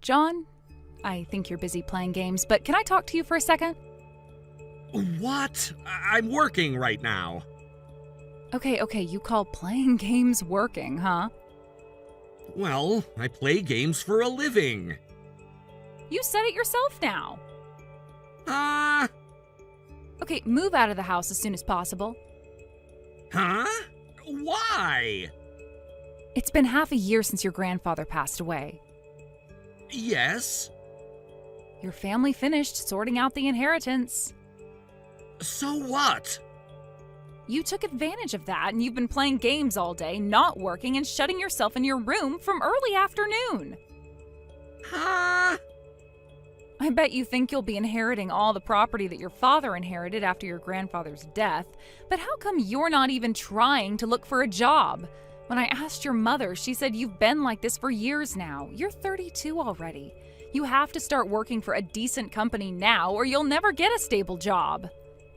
John? I think you're busy playing games, but can I talk to you for a second? What? I'm working right now. Okay, you call playing games working, huh? Well, I play games for a living. You said it yourself now. Huh? Okay, move out of the house as soon as possible. Huh? Why? It's been half a year since your grandfather passed away. Yes? Your family finished sorting out the inheritance. So what? You took advantage of that, and you've been playing games all day, not working, and shutting yourself in your room from early afternoon. Huh? I bet you think you'll be inheriting all the property that your father inherited after your grandfather's death, but how come you're not even trying to look for a job? When I asked your mother, she said you've been like this for years now. You're 32 already. You have to start working for a decent company now, or you'll never get a stable job.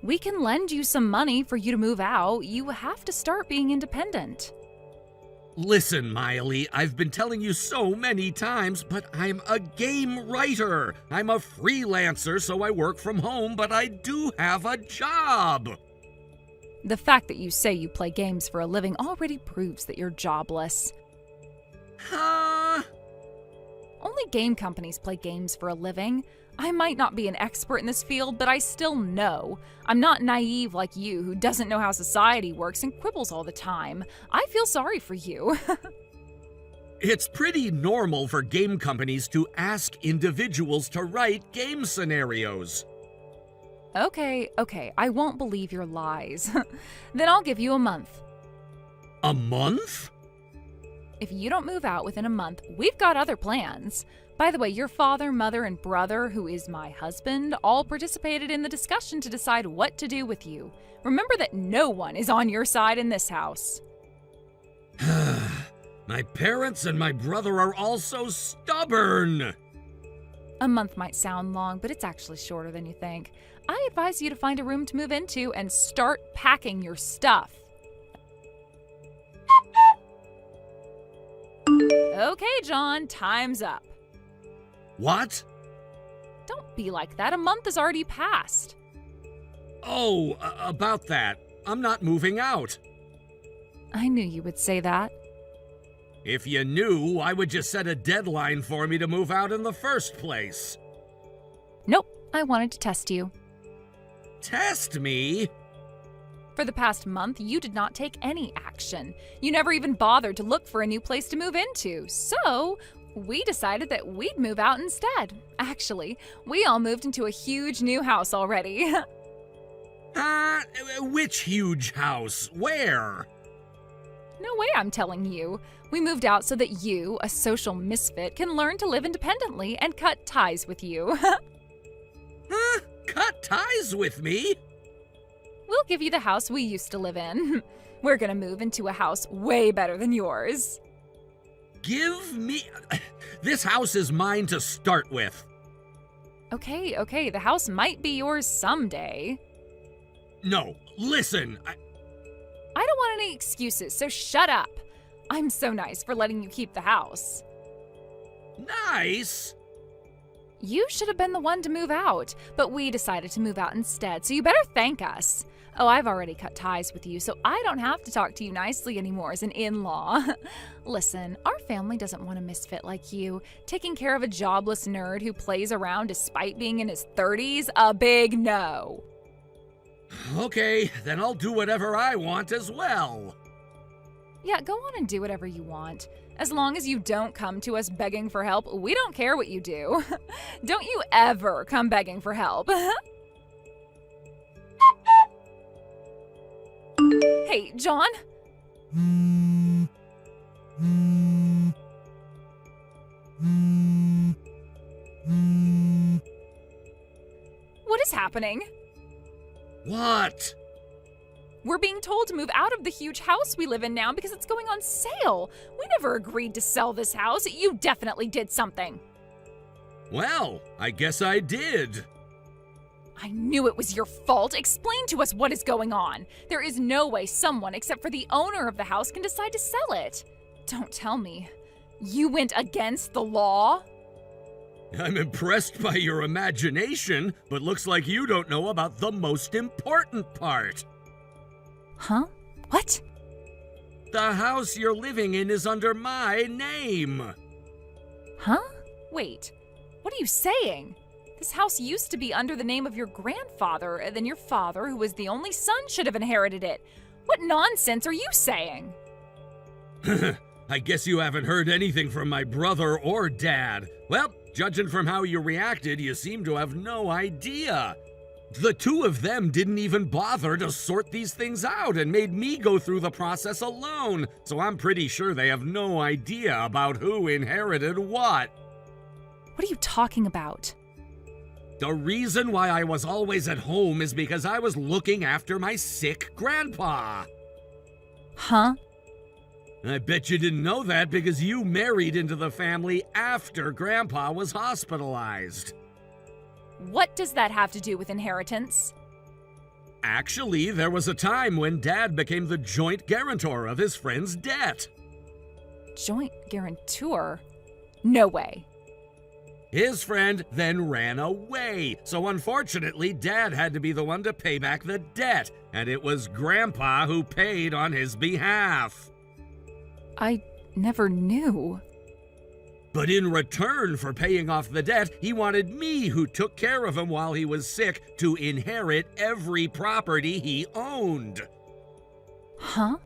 We can lend you some money for you to move out. You have to start being independent. Listen, Miley, I've been telling you so many times, but I'm a game writer. I'm a freelancer, so I work from home, but I do have a job. The fact that you say you play games for a living already proves that you're jobless. Huh? Only game companies play games for a living. I might not be an expert in this field, but I still know. I'm not naive like you who doesn't know how society works and quibbles all the time. I feel sorry for you. It's pretty normal for game companies to ask individuals to write game scenarios. Okay, I won't believe your lies. Then I'll give you a month. A month? If you don't move out within a month, we've got other plans. By the way, your father, mother, and brother, who is my husband, all participated in the discussion to decide what to do with you. Remember that no one is on your side in this house. My parents and my brother are all so stubborn. A month might sound long, but it's actually shorter than you think. I advise you to find a room to move into and start packing your stuff. Okay, John, time's up. What? Don't be like that. A month has already passed. Oh, about that. I'm not moving out. I knew you would say that. If you knew, why would you set a deadline for me to move out in the first place? Nope, I wanted to test you. Test me? For the past month, you did not take any action. You never even bothered to look for a new place to move into. So, we decided that we'd move out instead. Actually, we all moved into a huge new house already. Which huge house? Where? No way I'm telling you. We moved out so that you, a social misfit, can learn to live independently and cut ties with you. Huh? Cut ties with me? We'll give you the house we used to live in. We're gonna move into a house way better than yours. Give me... This house is mine to start with. Okay, the house might be yours someday. No, listen, I don't want any excuses, so shut up. I'm so nice for letting you keep the house. Nice? You should have been the one to move out, but we decided to move out instead, so you better thank us. Oh, I've already cut ties with you, so I don't have to talk to you nicely anymore as an in-law. Listen, our family doesn't want a misfit like you. Taking care of a jobless nerd who plays around despite being in his 30s, a big no. Okay, then I'll do whatever I want as well. Yeah, go on and do whatever you want. As long as you don't come to us begging for help, we don't care what you do. Don't you ever come begging for help. Hey, John? What is happening? What? We're being told to move out of the huge house we live in now because it's going on sale. We never agreed to sell this house. You definitely did something. Well, I guess I did. I knew it was your fault. Explain to us what is going on. There is no way someone except for the owner of the house can decide to sell it. Don't tell me. You went against the law? I'm impressed by your imagination, but looks like you don't know about the most important part. Huh? What? The house you're living in is under my name. Huh? Wait, what are you saying? This house used to be under the name of your grandfather, and then your father, who was the only son, should have inherited it. What nonsense are you saying? I guess you haven't heard anything from my brother or dad. Well, judging from how you reacted, you seem to have no idea. The two of them didn't even bother to sort these things out and made me go through the process alone, so I'm pretty sure they have no idea about who inherited what. What are you talking about? The reason why I was always at home is because I was looking after my sick grandpa. Huh? I bet you didn't know that because you married into the family after Grandpa was hospitalized. What does that have to do with inheritance? Actually, there was a time when Dad became the joint guarantor of his friend's debt. Joint guarantor? No way. His friend then ran away, so unfortunately, Dad had to be the one to pay back the debt, and it was Grandpa who paid on his behalf. I never knew. But in return for paying off the debt, he wanted me, who took care of him while he was sick, to inherit every property he owned. Huh?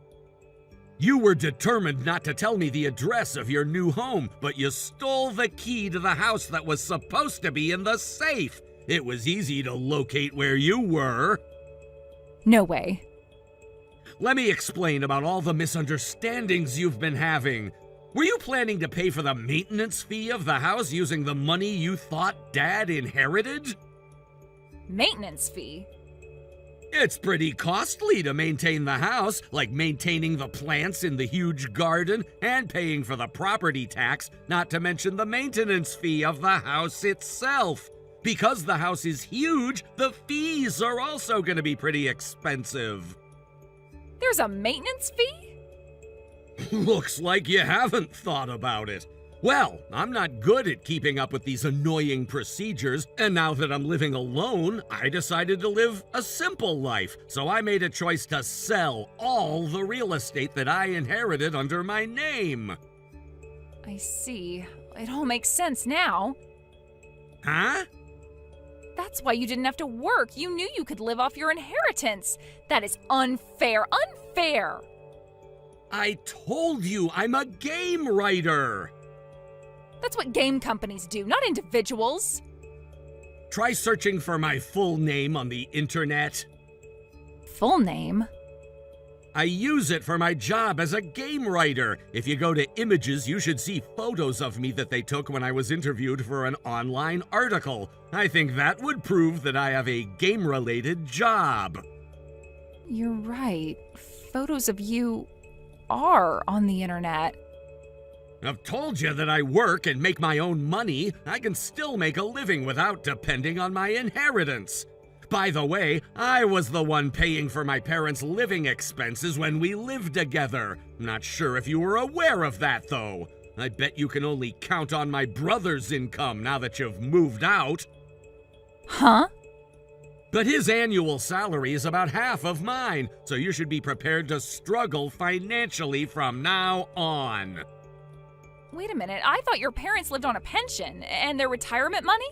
You were determined not to tell me the address of your new home, but you stole the key to the house that was supposed to be in the safe. It was easy to locate where you were. No way. Let me explain about all the misunderstandings you've been having. Were you planning to pay for the maintenance fee of the house using the money you thought Dad inherited? Maintenance fee? It's pretty costly to maintain the house, like maintaining the plants in the huge garden and paying for the property tax, not to mention the maintenance fee of the house itself. Because the house is huge, the fees are also going to be pretty expensive. There's a maintenance fee? Looks like you haven't thought about it. Well, I'm not good at keeping up with these annoying procedures, and now that I'm living alone, I decided to live a simple life, so I made a choice to sell all the real estate that I inherited under my name. I see. It all makes sense now. Huh? That's why you didn't have to work. You knew you could live off your inheritance. That is unfair. Unfair! I told you I'm a game writer. That's what game companies do, not individuals. Try searching for my full name on the internet. Full name? I use it for my job as a game writer. If you go to images, you should see photos of me that they took when I was interviewed for an online article. I think that would prove that I have a game-related job. You're right. Photos of you are on the internet. I've told you that I work and make my own money. I can still make a living without depending on my inheritance. By the way, I was the one paying for my parents' living expenses when we lived together. Not sure if you were aware of that, though. I bet you can only count on my brother's income now that you've moved out. Huh? But his annual salary is about half of mine, so you should be prepared to struggle financially from now on. Wait a minute, I thought your parents lived on a pension and their retirement money?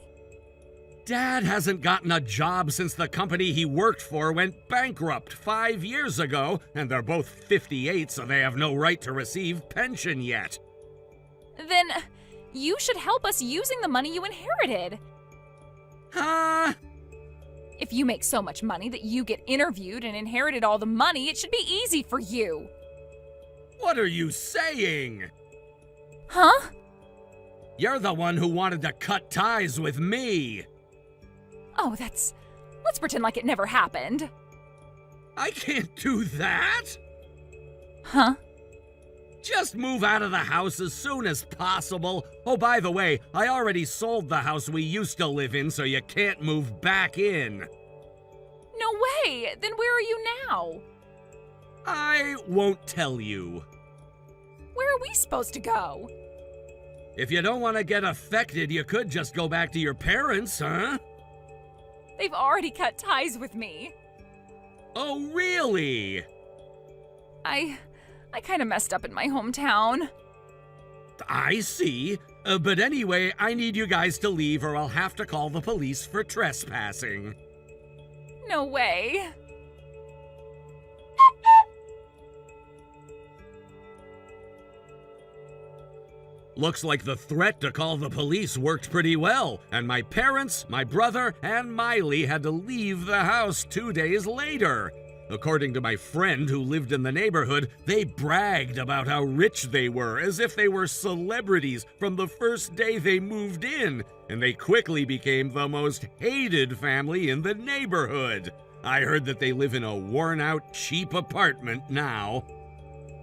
Dad hasn't gotten a job since the company he worked for went bankrupt 5 years ago, and they're both 58, so they have no right to receive pension yet. Then you should help us using the money you inherited. Huh? If you make so much money that you get interviewed and inherited all the money, it should be easy for you. What are you saying? Huh? You're the one who wanted to cut ties with me. Oh, let's pretend like it never happened. I can't do that. Huh? Just move out of the house as soon as possible. Oh, by the way, I already sold the house we used to live in, so you can't move back in. No way! Then where are you now? I won't tell you. Where are we supposed to go? If you don't want to get affected, you could just go back to your parents, huh? They've already cut ties with me. Oh, really? I kind of messed up in my hometown. I see. But anyway, I need you guys to leave or I'll have to call the police for trespassing. No way. Looks like the threat to call the police worked pretty well, and my parents, my brother, and Miley had to leave the house 2 days later. According to my friend who lived in the neighborhood, they bragged about how rich they were, as if they were celebrities from the first day they moved in, and they quickly became the most hated family in the neighborhood. I heard that they live in a worn-out, cheap apartment now.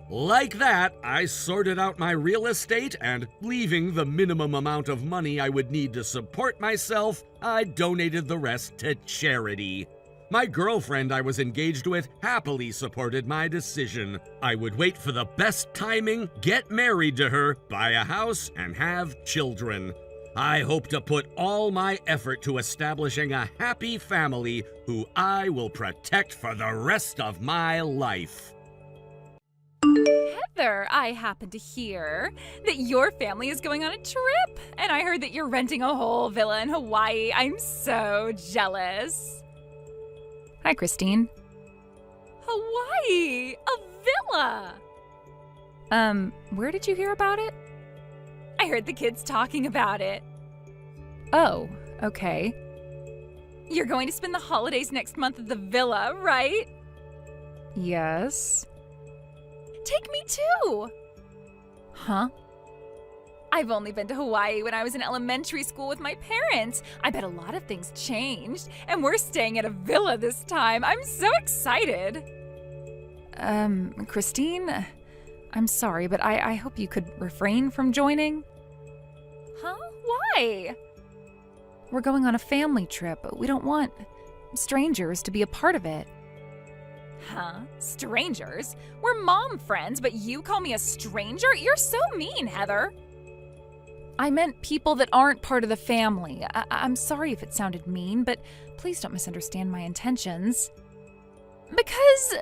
Like that, I sorted out my real estate, and leaving the minimum amount of money I would need to support myself, I donated the rest to charity. My girlfriend I was engaged with happily supported my decision. I would wait for the best timing, get married to her, buy a house, and have children. I hope to put all my effort to establishing a happy family who I will protect for the rest of my life. Heather, I happen to hear that your family is going on a trip, and I heard that you're renting a whole villa in Hawaii. I'm so jealous. Hi, Christine. Hawaii! A villa! Where did you hear about it? I heard the kids talking about it. Oh, okay. You're going to spend the holidays next month at the villa, right? Yes. Take me too! Huh? I've only been to Hawaii when I was in elementary school with my parents. I bet a lot of things changed, and we're staying at a villa this time. I'm so excited. Christine, I'm sorry, but I hope you could refrain from joining. Huh? Why? We're going on a family trip. We don't want strangers to be a part of it. Huh? Strangers? We're mom friends, but you call me a stranger? You're so mean, Heather. I meant people that aren't part of the family. I'm sorry if it sounded mean, but please don't misunderstand my intentions. Because,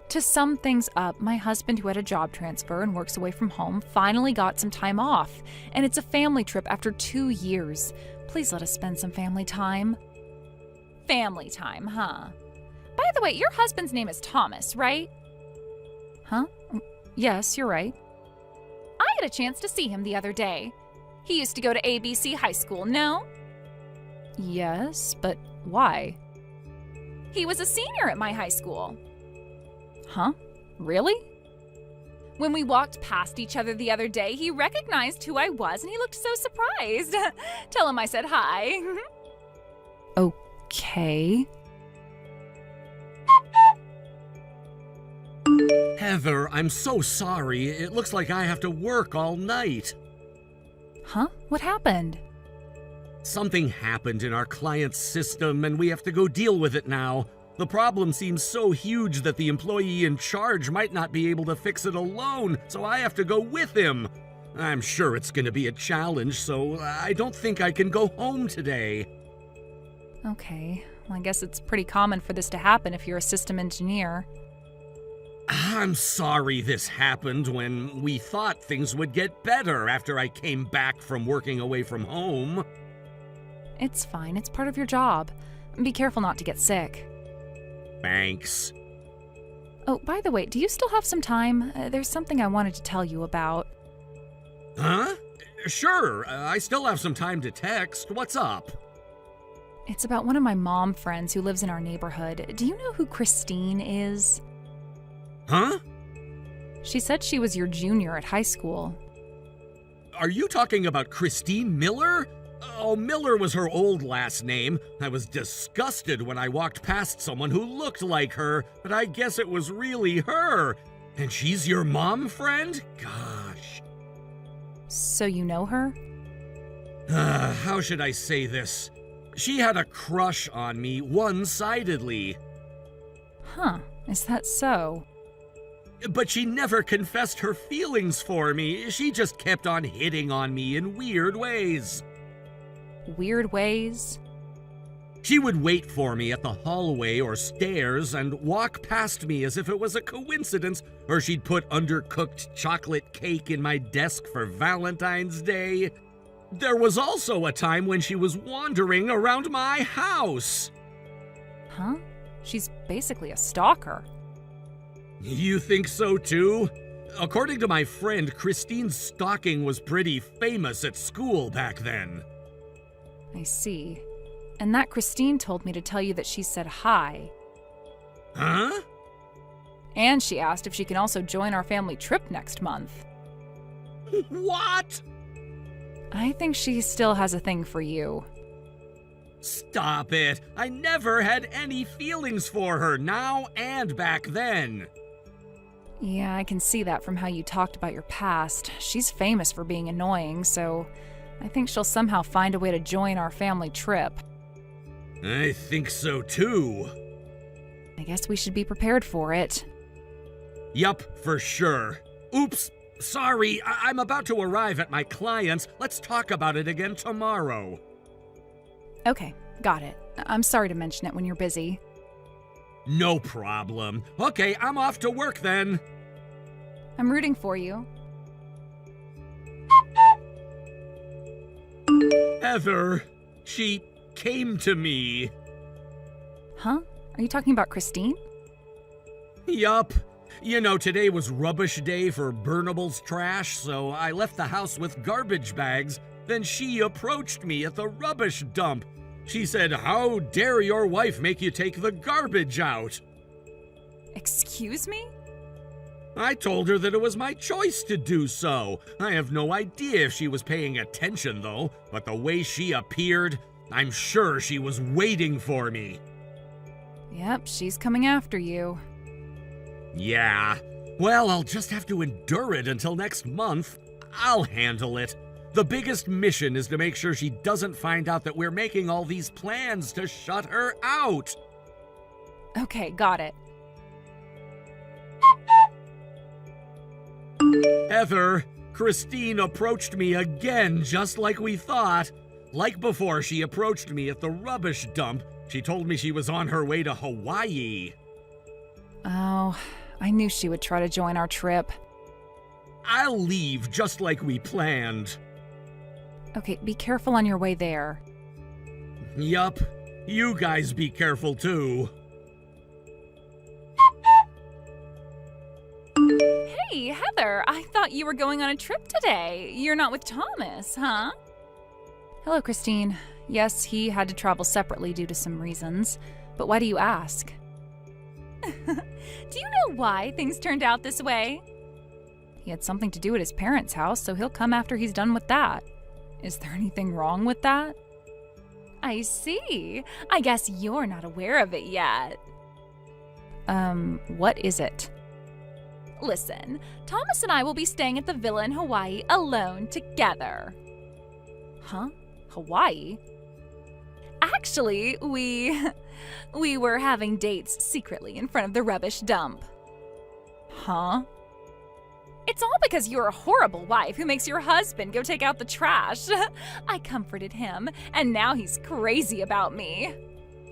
to sum things up, my husband, who had a job transfer and works away from home, finally got some time off, and it's a family trip after 2 years. Please let us spend some family time. Family time, huh? By the way, your husband's name is Thomas, right? Huh? Yes, you're right. I had a chance to see him the other day. He used to go to ABC High School, no? Yes, but why? He was a senior at my high school. Huh? Really? When we walked past each other the other day, he recognized who I was and he looked so surprised. Tell him I said hi. Okay. Heather, I'm so sorry. It looks like I have to work all night. Huh? What happened? Something happened in our client's system, and we have to go deal with it now. The problem seems so huge that the employee in charge might not be able to fix it alone, so I have to go with him. I'm sure it's going to be a challenge, so I don't think I can go home today. Okay. Well, I guess it's pretty common for this to happen if you're a system engineer. I'm sorry this happened when we thought things would get better after I came back from working away from home. It's fine. It's part of your job. Be careful not to get sick. Thanks. Oh, by the way, do you still have some time? There's something I wanted to tell you about. Huh? Sure. I still have some time to text. What's up? It's about one of my mom friends who lives in our neighborhood. Do you know who Christine is? Huh? She said she was your junior at high school. Are you talking about Christine Miller? Oh, Miller was her old last name. I was disgusted when I walked past someone who looked like her, but I guess it was really her. And she's your mom friend? Gosh. So you know her? How should I say this? She had a crush on me one-sidedly. Huh, is that so? But she never confessed her feelings for me. She just kept on hitting on me in weird ways. Weird ways? She would wait for me at the hallway or stairs and walk past me as if it was a coincidence, or she'd put undercooked chocolate cake in my desk for Valentine's Day. There was also a time when she was wandering around my house. Huh? She's basically a stalker. You think so too? According to my friend, Christine's stalking was pretty famous at school back then. I see. And that Christine told me to tell you that she said hi. Huh? And she asked if she can also join our family trip next month. What? I think she still has a thing for you. Stop it. I never had any feelings for her, now and back then. Yeah, I can see that from how you talked about your past. She's famous for being annoying, so I think she'll somehow find a way to join our family trip. I think so too. I guess we should be prepared for it. Yup, for sure. Oops, sorry, I'm about to arrive at my client's. Let's talk about it again tomorrow. Okay, got it. I'm sorry to mention it when you're busy. No problem. Okay, I'm off to work then. I'm rooting for you. Heather, she came to me. Huh? Are you talking about Christine? Yup. You know, today was rubbish day for burnables trash, so I left the house with garbage bags. Then she approached me at the rubbish dump. She said, "How dare your wife make you take the garbage out?" Excuse me? I told her that it was my choice to do so. I have no idea if she was paying attention, though, but the way she appeared, I'm sure she was waiting for me. Yep, she's coming after you. Yeah. Well, I'll just have to endure it until next month. I'll handle it. The biggest mission is to make sure she doesn't find out that we're making all these plans to shut her out. Okay, got it. Heather, Christine approached me again just like we thought. Like before, she approached me at the rubbish dump. She told me she was on her way to Hawaii. Oh, I knew she would try to join our trip. I'll leave just like we planned. Okay, be careful on your way there. Yup. You guys be careful too. Hey, Heather, I thought you were going on a trip today. You're not with Thomas, huh? Hello, Christine. Yes, he had to travel separately due to some reasons. But why do you ask? Do you know why things turned out this way? He had something to do at his parents' house, so he'll come after he's done with that. Is there anything wrong with that? I see. I guess you're not aware of it yet. What is it? Listen, Thomas and I will be staying at the villa in Hawaii alone together. Huh? Hawaii? Actually, we were having dates secretly in front of the rubbish dump. Huh? It's all because you're a horrible wife who makes your husband go take out the trash. I comforted him, and now he's crazy about me.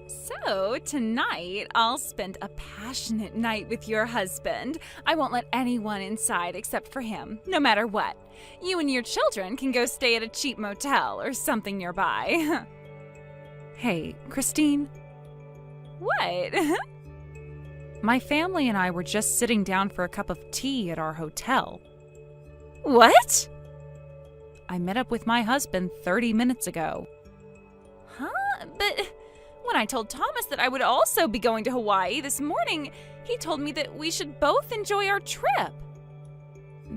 So, tonight, I'll spend a passionate night with your husband. I won't let anyone inside except for him, no matter what. You and your children can go stay at a cheap motel or something nearby. Hey, Christine? What? My family and I were just sitting down for a cup of tea at our hotel. What? I met up with my husband 30 minutes ago. Huh? But when I told Thomas that I would also be going to Hawaii this morning, he told me that we should both enjoy our trip.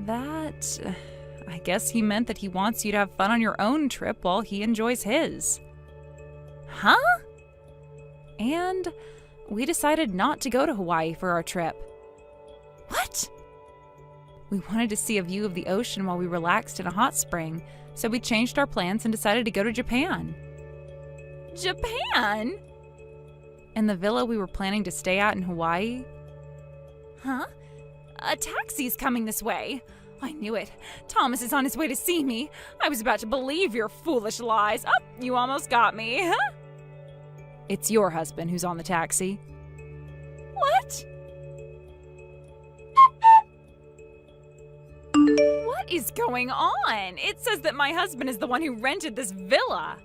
I guess he meant that he wants you to have fun on your own trip while he enjoys his. Huh? And we decided not to go to Hawaii for our trip. What? We wanted to see a view of the ocean while we relaxed in a hot spring, so we changed our plans and decided to go to Japan. Japan? And the villa we were planning to stay at in Hawaii? Huh? A taxi's coming this way. I knew it. Thomas is on his way to see me. I was about to believe your foolish lies. Oh, you almost got me. It's your husband who's on the taxi. What? What is going on? It says that my husband is the one who rented this villa.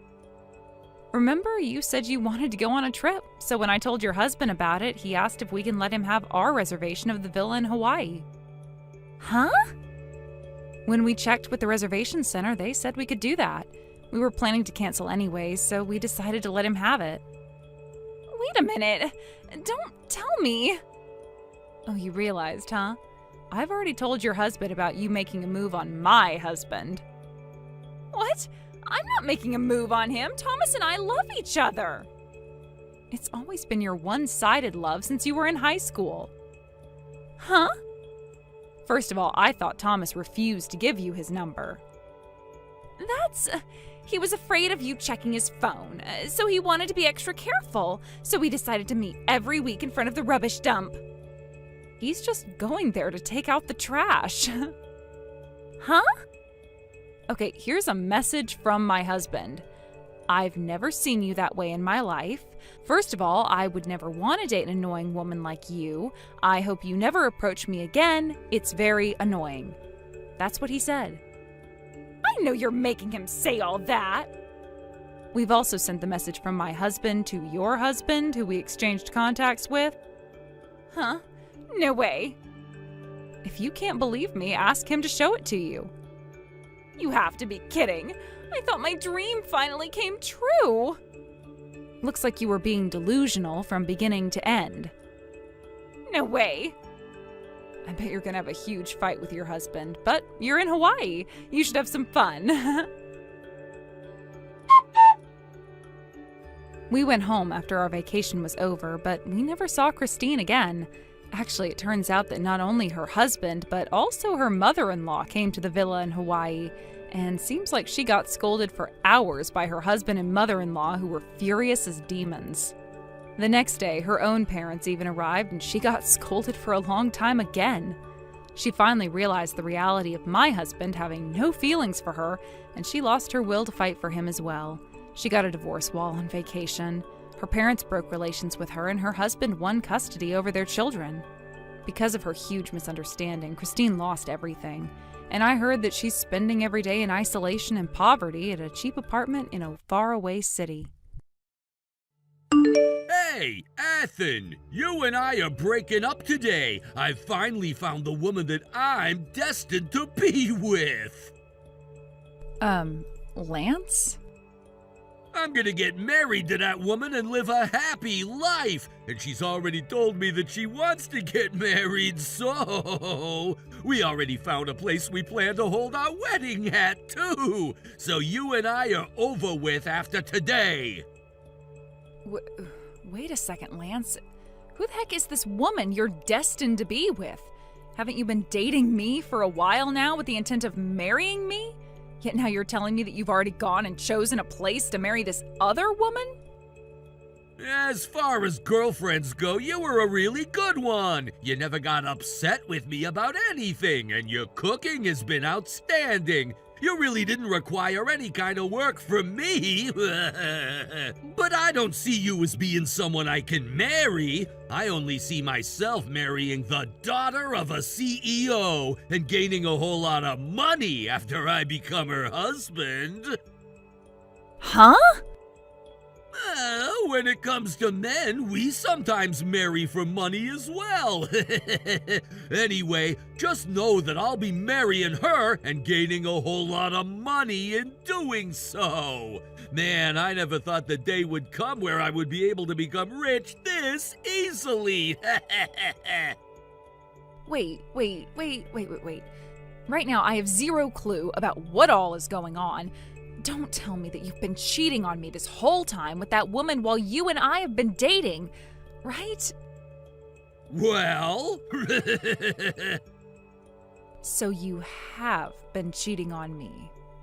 Remember, you said you wanted to go on a trip, so when I told your husband about it, he asked if we can let him have our reservation of the villa in Hawaii. Huh? When we checked with the reservation center, they said we could do that. We were planning to cancel anyways, so we decided to let him have it. Wait a minute. Don't tell me. Oh, you realized, huh? I've already told your husband about you making a move on my husband. What? I'm not making a move on him. Thomas and I love each other. It's always been your one-sided love since you were in high school. Huh? First of all, I thought Thomas refused to give you his number. He was afraid of you checking his phone, so he wanted to be extra careful, so we decided to meet every week in front of the rubbish dump. He's just going there to take out the trash. Huh? Okay, here's a message from my husband. I've never seen you that way in my life. First of all, I would never want to date an annoying woman like you. I hope you never approach me again. It's very annoying. That's what he said. I know you're making him say all that. We've also sent the message from my husband to your husband, who we exchanged contacts with. Huh? No way. If you can't believe me, ask him to show it to you. You have to be kidding. I thought my dream finally came true. Looks like you were being delusional from beginning to end. No way. I bet you're gonna have a huge fight with your husband, but you're in Hawaii. You should have some fun. We went home after our vacation was over, but we never saw Christine again. Actually, it turns out that not only her husband, but also her mother-in-law came to the villa in Hawaii, and seems like she got scolded for hours by her husband and mother-in-law, who were furious as demons. The next day, her own parents even arrived, and she got scolded for a long time again. She finally realized the reality of my husband having no feelings for her, and she lost her will to fight for him as well. She got a divorce while on vacation. Her parents broke relations with her, and her husband won custody over their children. Because of her huge misunderstanding, Christine lost everything. And I heard that she's spending every day in isolation and poverty at a cheap apartment in a faraway city. Hey, Ethan, you and I are breaking up today. I've finally found the woman that I'm destined to be with. Lance? I'm gonna get married to that woman and live a happy life. And she's already told me that she wants to get married, so we already found a place we plan to hold our wedding at, too. So you and I are over with after today. Wait a second, Lance. Who the heck is this woman you're destined to be with? Haven't you been dating me for a while now with the intent of marrying me? Yet now you're telling me that you've already gone and chosen a place to marry this other woman? As far as girlfriends go, you were a really good one. You never got upset with me about anything, and your cooking has been outstanding. You really didn't require any kind of work from me. But I don't see you as being someone I can marry. I only see myself marrying the daughter of a CEO and gaining a whole lot of money after I become her husband. Huh? When it comes to men, we sometimes marry for money as well. Anyway, just know that I'll be marrying her and gaining a whole lot of money in doing so. Man, I never thought the day would come where I would be able to become rich this easily. Wait. Right now, I have zero clue about what all is going on. Don't tell me that you've been cheating on me this whole time with that woman while you and I have been dating, right? Well? So you have been cheating on me.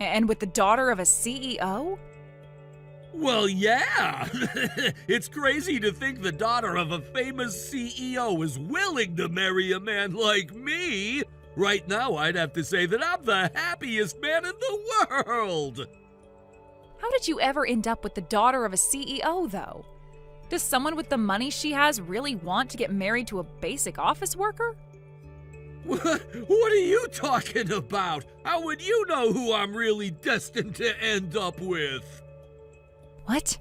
And with the daughter of a CEO? Well, yeah. It's crazy to think the daughter of a famous CEO is willing to marry a man like me. Right now, I'd have to say that I'm the happiest man in the world. How did you ever end up with the daughter of a CEO, though? Does someone with the money she has really want to get married to a basic office worker? What are you talking about? How would you know who I'm really destined to end up with? What?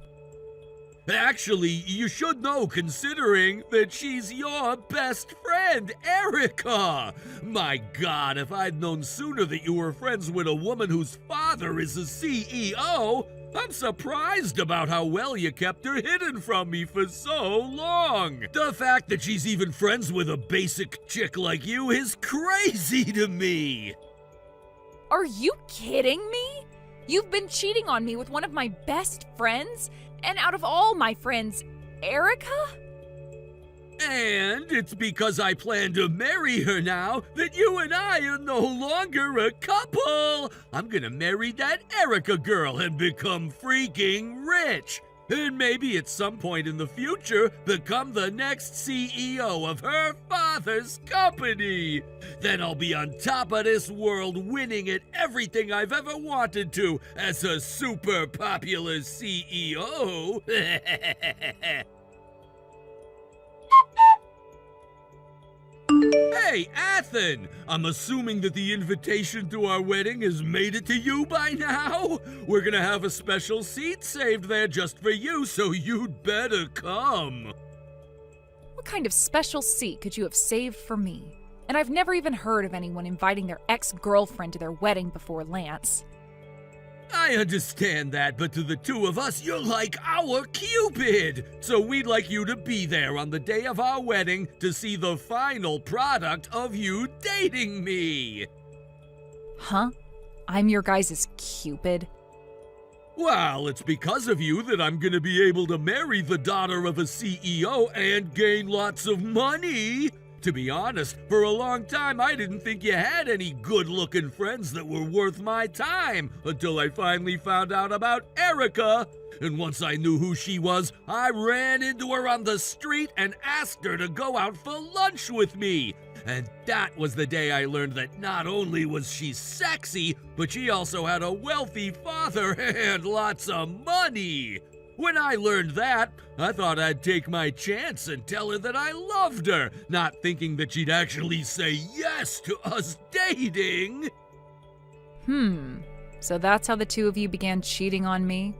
Actually, you should know considering that she's your best friend, Erica. My God, if I'd known sooner that you were friends with a woman whose father is a CEO, I'm surprised about how well you kept her hidden from me for so long. The fact that she's even friends with a basic chick like you is crazy to me. Are you kidding me? You've been cheating on me with one of my best friends? And out of all my friends, Erica? And it's because I plan to marry her now that you and I are no longer a couple. I'm gonna marry that Erica girl and become freaking rich. And maybe at some point in the future, become the next CEO of her father's company. Then I'll be on top of this world, winning at everything I've ever wanted to as a super popular CEO. Hey, Athen! I'm assuming that the invitation to our wedding has made it to you by now? We're gonna have a special seat saved there just for you, so you'd better come. What kind of special seat could you have saved for me? And I've never even heard of anyone inviting their ex-girlfriend to their wedding before Lance. I understand that, but to the two of us, you're like our Cupid! So we'd like you to be there on the day of our wedding to see the final product of you dating me! Huh? I'm your guys' Cupid? Well, it's because of you that I'm gonna be able to marry the daughter of a CEO and gain lots of money! To be honest, for a long time I didn't think you had any good-looking friends that were worth my time until I finally found out about Erica. And once I knew who she was, I ran into her on the street and asked her to go out for lunch with me. And that was the day I learned that not only was she sexy, but she also had a wealthy father and lots of money. When I learned that, I thought I'd take my chance and tell her that I loved her, not thinking that she'd actually say yes to us dating. So that's how the two of you began cheating on me?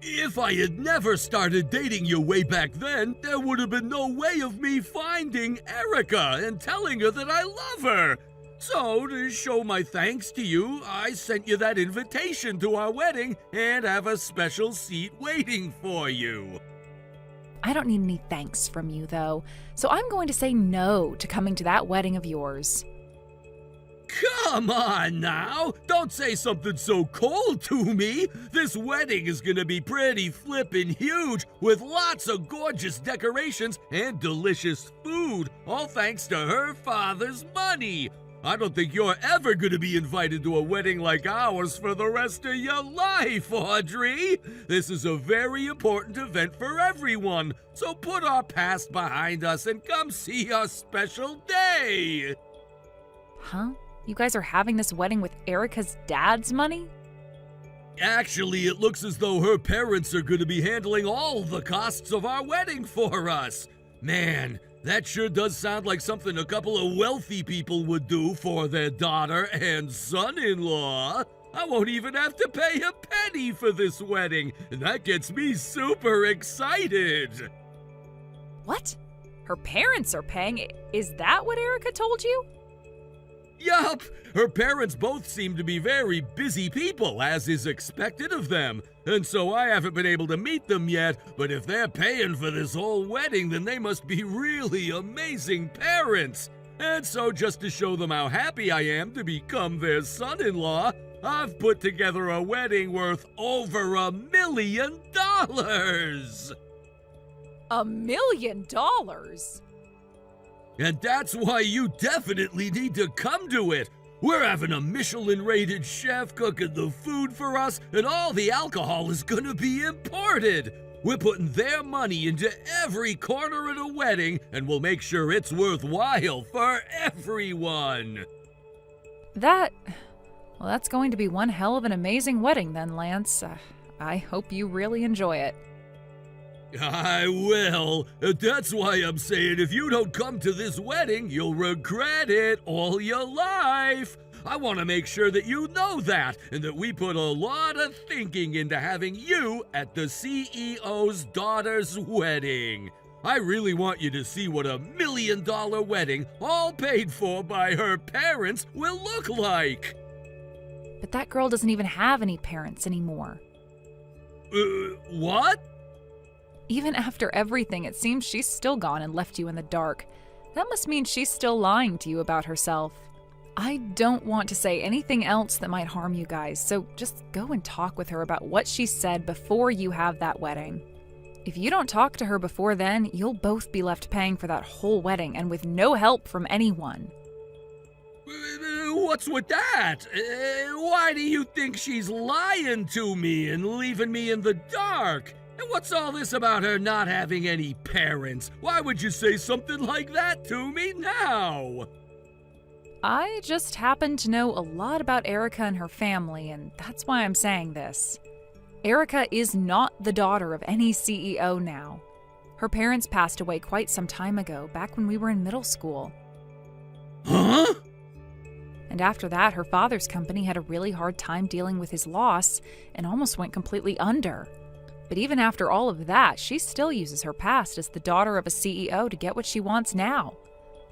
If I had never started dating you way back then, there would have been no way of me finding Erica and telling her that I love her. So, to show my thanks to you, I sent you that invitation to our wedding and have a special seat waiting for you. I don't need any thanks from you, though, so I'm going to say no to coming to that wedding of yours. Come on now! Don't say something so cold to me! This wedding is gonna be pretty flippin' huge, with lots of gorgeous decorations and delicious food, all thanks to her father's money. I don't think you're ever gonna be invited to a wedding like ours for the rest of your life, Audrey! This is a very important event for everyone, so put our past behind us and come see our special day! Huh? You guys are having this wedding with Erica's dad's money? Actually, it looks as though her parents are gonna be handling all the costs of our wedding for us. Man, that sure does sound like something a couple of wealthy people would do for their daughter and son-in-law. I won't even have to pay a penny for this wedding, and that gets me super excited. What? Her parents are paying? Is that what Erica told you? Yup! Her parents both seem to be very busy people, as is expected of them. And so I haven't been able to meet them yet, but if they're paying for this whole wedding, then they must be really amazing parents. And so just to show them how happy I am to become their son-in-law, I've put together a wedding worth over $1 million! $1 million? And that's why you definitely need to come to it. We're having a Michelin-rated chef cooking the food for us, and all the alcohol is gonna be imported. We're putting their money into every corner of the wedding, and we'll make sure it's worthwhile for everyone. That's going to be one hell of an amazing wedding then, Lance. I hope you really enjoy it. I will. That's why I'm saying if you don't come to this wedding, you'll regret it all your life. I want to make sure that you know that, and that we put a lot of thinking into having you at the CEO's daughter's wedding. I really want you to see what a $1 million wedding, all paid for by her parents, will look like. But that girl doesn't even have any parents anymore. What? Even after everything, it seems she's still gone and left you in the dark. That must mean she's still lying to you about herself. I don't want to say anything else that might harm you guys, so just go and talk with her about what she said before you have that wedding. If you don't talk to her before then, you'll both be left paying for that whole wedding and with no help from anyone. What's with that? Why do you think she's lying to me and leaving me in the dark? And what's all this about her not having any parents? Why would you say something like that to me now? I just happen to know a lot about Erica and her family, and that's why I'm saying this. Erica is not the daughter of any CEO now. Her parents passed away quite some time ago, back when we were in middle school. Huh? And after that, her father's company had a really hard time dealing with his loss and almost went completely under. But even after all of that, she still uses her past as the daughter of a CEO to get what she wants now.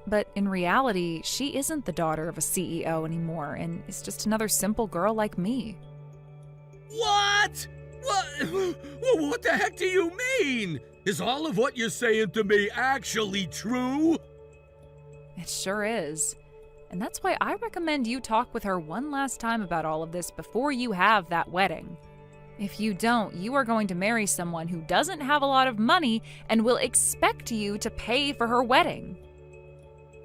But in reality, she isn't the daughter of a CEO anymore and is just another simple girl like me. What? What the heck do you mean? Is all of what you're saying to me actually true? It sure is. And that's why I recommend you talk with her one last time about all of this before you have that wedding. If you don't, you are going to marry someone who doesn't have a lot of money and will expect you to pay for her wedding.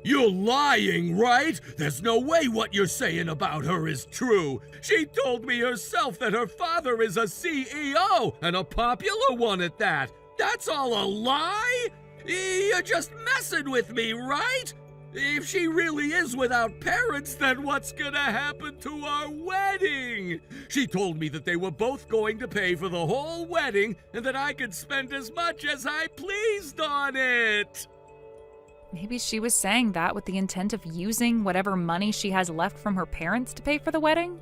You're lying, right? There's no way what you're saying about her is true. She told me herself that her father is a CEO, and a popular one at that. That's all a lie? You're just messing with me, right? If she really is without parents, then what's gonna happen to our wedding? She told me that they were both going to pay for the whole wedding and that I could spend as much as I pleased on it. Maybe she was saying that with the intent of using whatever money she has left from her parents to pay for the wedding?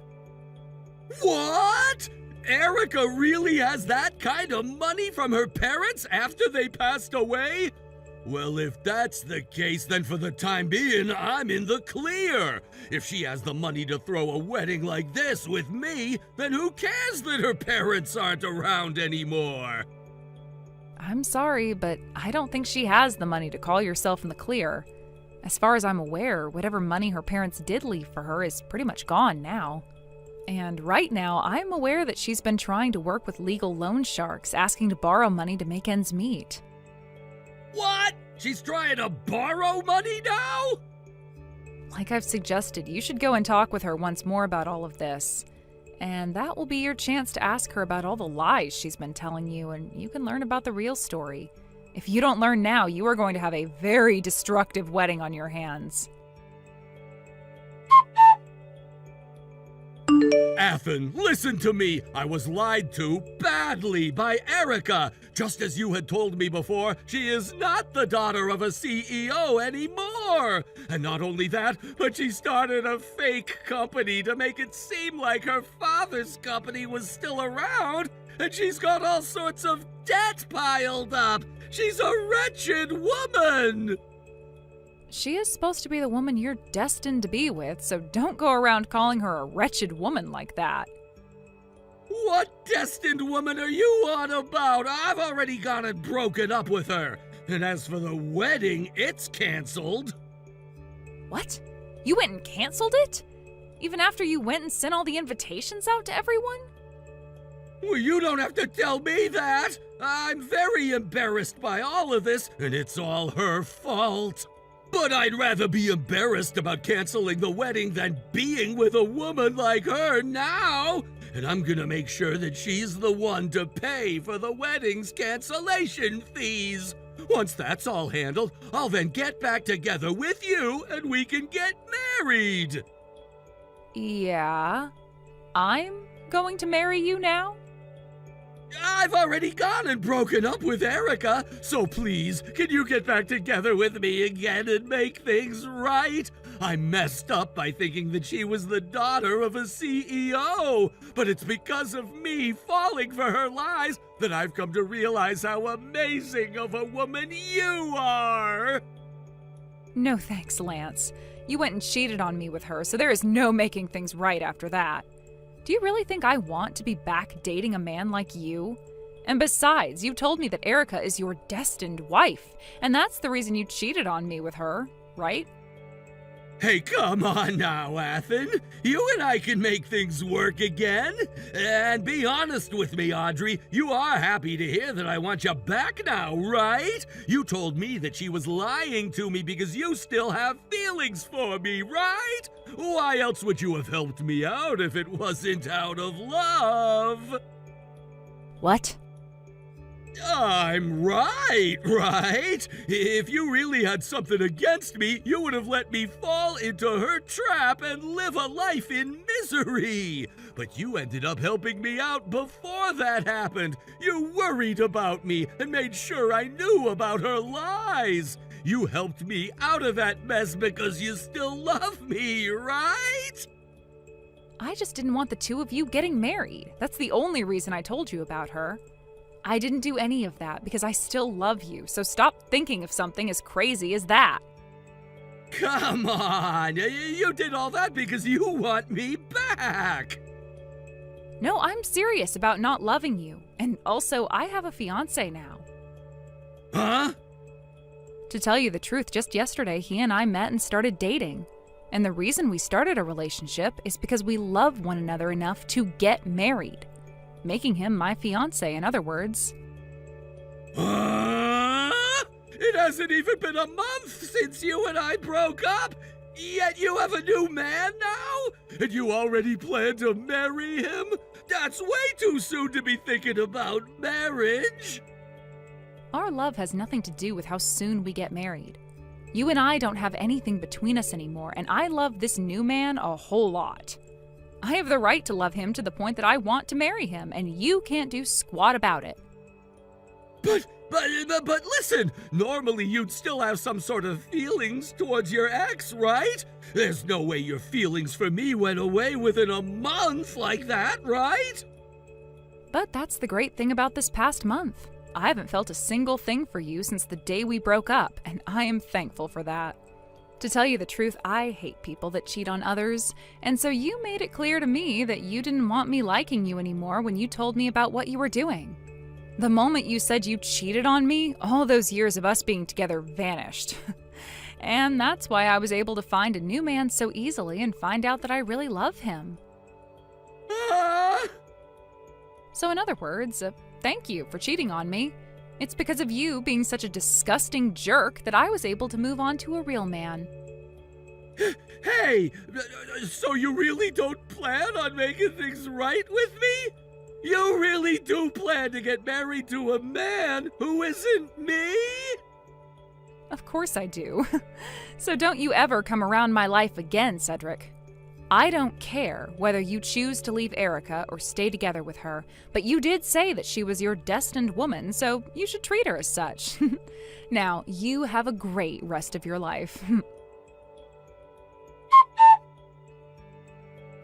What? Erica really has that kind of money from her parents after they passed away? Well, if that's the case, then for the time being, I'm in the clear. If she has the money to throw a wedding like this with me, then who cares that her parents aren't around anymore? I'm sorry, but I don't think she has the money to call yourself in the clear. As far as I'm aware, whatever money her parents did leave for her is pretty much gone now. And right now, I'm aware that she's been trying to work with legal loan sharks, asking to borrow money to make ends meet. What? She's trying to borrow money now? Like I've suggested, you should go and talk with her once more about all of this. And that will be your chance to ask her about all the lies she's been telling you, and you can learn about the real story. If you don't learn now, you are going to have a very destructive wedding on your hands. Athen, listen to me. I was lied to badly by Erica. Just as you had told me before, she is not the daughter of a CEO anymore. And not only that, but she started a fake company to make it seem like her father's company was still around. And she's got all sorts of debt piled up. She's a wretched woman. She is supposed to be the woman you're destined to be with, so don't go around calling her a wretched woman like that. What destined woman are you on about? I've already got it broken up with her. And as for the wedding, it's canceled. What? You went and canceled it? Even after you went and sent all the invitations out to everyone? Well, you don't have to tell me that. I'm very embarrassed by all of this, and it's all her fault. But I'd rather be embarrassed about canceling the wedding than being with a woman like her now. And I'm gonna make sure that she's the one to pay for the wedding's cancellation fees. Once that's all handled, I'll then get back together with you and we can get married. Yeah? I'm going to marry you now? I've already gone and broken up with Erica, so please, can you get back together with me again and make things right? I messed up by thinking that she was the daughter of a CEO, but it's because of me falling for her lies that I've come to realize how amazing of a woman you are. No thanks, Lance. You went and cheated on me with her, so there is no making things right after that. Do you really think I want to be back dating a man like you? And besides, you told me that Erica is your destined wife, and that's the reason you cheated on me with her, right? Hey, come on now, Athen. You and I can make things work again. And be honest with me, Audrey. You are happy to hear that I want you back now, right? You told me that she was lying to me because you still have feelings for me, right? Why else would you have helped me out if it wasn't out of love? What? I'm right? If you really had something against me, you would have let me fall into her trap and live a life in misery. But you ended up helping me out before that happened. You worried about me and made sure I knew about her lies. You helped me out of that mess because you still love me, right? I just didn't want the two of you getting married. That's the only reason I told you about her. I didn't do any of that because I still love you, so stop thinking of something as crazy as that. Come on! You did all that because you want me back! No, I'm serious about not loving you. And also, I have a fiancé now. Huh? To tell you the truth, just yesterday he and I met and started dating. And the reason we started a relationship is because we love one another enough to get married. Making him my fiancé, in other words. It hasn't even been a month since you and I broke up, yet you have a new man now? And you already plan to marry him? That's way too soon to be thinking about marriage. Our love has nothing to do with how soon we get married. You and I don't have anything between us anymore, and I love this new man a whole lot. I have the right to love him to the point that I want to marry him, and you can't do squat about it. But listen, normally you'd still have some sort of feelings towards your ex, right? There's no way your feelings for me went away within a month like that, right? But that's the great thing about this past month. I haven't felt a single thing for you since the day we broke up, and I am thankful for that. To tell you the truth, I hate people that cheat on others, and so you made it clear to me that you didn't want me liking you anymore when you told me about what you were doing. The moment you said you cheated on me, all those years of us being together vanished. And that's why I was able to find a new man so easily and find out that I really love him. So in other words, thank you for cheating on me. It's because of you being such a disgusting jerk that I was able to move on to a real man. Hey, so you really don't plan on making things right with me? You really do plan to get married to a man who isn't me? Of course I do. So don't you ever come around my life again, Cedric. I don't care whether you choose to leave Erica or stay together with her, but you did say that she was your destined woman, so you should treat her as such. Now, you have a great rest of your life.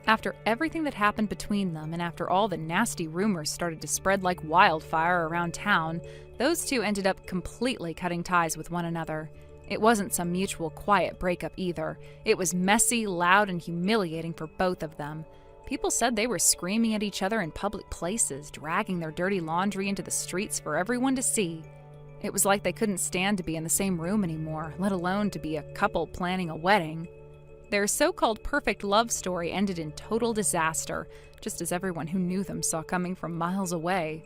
After everything that happened between them and after all the nasty rumors started to spread like wildfire around town, those two ended up completely cutting ties with one another. It wasn't some mutual quiet breakup either. It was messy, loud, and humiliating for both of them. People said they were screaming at each other in public places, dragging their dirty laundry into the streets for everyone to see. It was like they couldn't stand to be in the same room anymore, let alone to be a couple planning a wedding. Their so-called perfect love story ended in total disaster, just as everyone who knew them saw coming from miles away.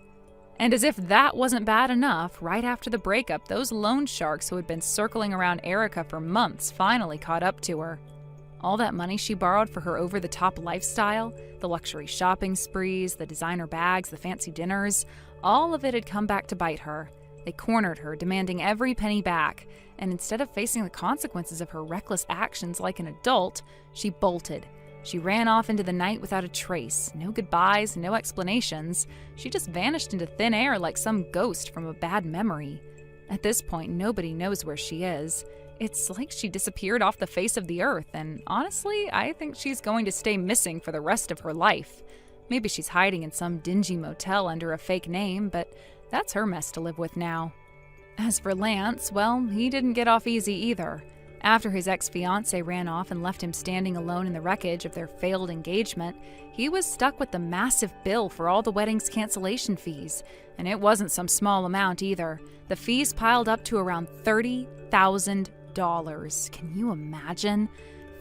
And as if that wasn't bad enough, right after the breakup, those loan sharks who had been circling around Erica for months finally caught up to her. All that money she borrowed for her over-the-top lifestyle, the luxury shopping sprees, the designer bags, the fancy dinners, all of it had come back to bite her. They cornered her, demanding every penny back, and instead of facing the consequences of her reckless actions like an adult, she bolted. She ran off into the night without a trace. No goodbyes, no explanations. She just vanished into thin air like some ghost from a bad memory. At this point, nobody knows where she is. It's like she disappeared off the face of the earth, and honestly, I think she's going to stay missing for the rest of her life. Maybe she's hiding in some dingy motel under a fake name, but that's her mess to live with now. As for Lance, well, he didn't get off easy either. After his ex-fiancée ran off and left him standing alone in the wreckage of their failed engagement, he was stuck with the massive bill for all the wedding's cancellation fees. And it wasn't some small amount either. The fees piled up to around $30,000. Can you imagine?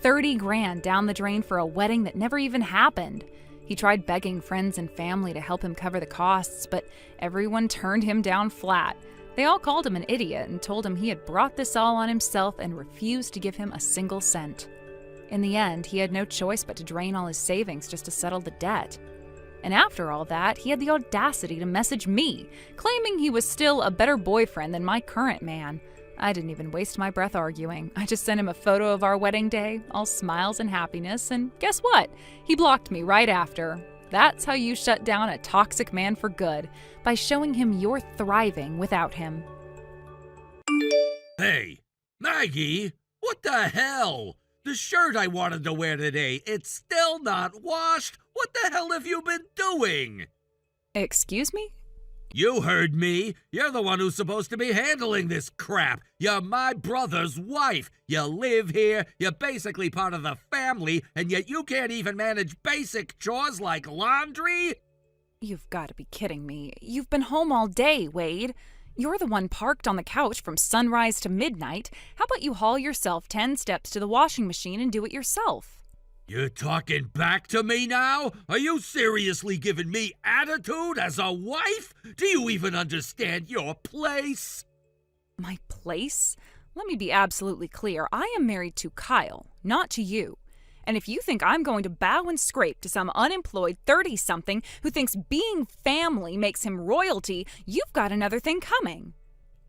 30 grand down the drain for a wedding that never even happened. He tried begging friends and family to help him cover the costs, but everyone turned him down flat. They all called him an idiot and told him he had brought this all on himself and refused to give him a single cent. In the end, he had no choice but to drain all his savings just to settle the debt. And after all that, he had the audacity to message me, claiming he was still a better boyfriend than my current man. I didn't even waste my breath arguing. I just sent him a photo of our wedding day, all smiles and happiness, and guess what? He blocked me right after. That's how you shut down a toxic man for good, by showing him you're thriving without him. Hey, Maggie, what the hell? The shirt I wanted to wear today, it's still not washed. What the hell have you been doing? Excuse me? You heard me. You're the one who's supposed to be handling this crap. You're my brother's wife. You live here, you're basically part of the family, and yet you can't even manage basic chores like laundry? You've got to be kidding me. You've been home all day, Wade. You're the one parked on the couch from sunrise to midnight. How about you haul yourself 10 steps to the washing machine and do it yourself? You're talking back to me now? Are you seriously giving me attitude as a wife? Do you even understand your place? My place? Let me be absolutely clear. I am married to Kyle, not to you. And if you think I'm going to bow and scrape to some unemployed 30-something who thinks being family makes him royalty, you've got another thing coming.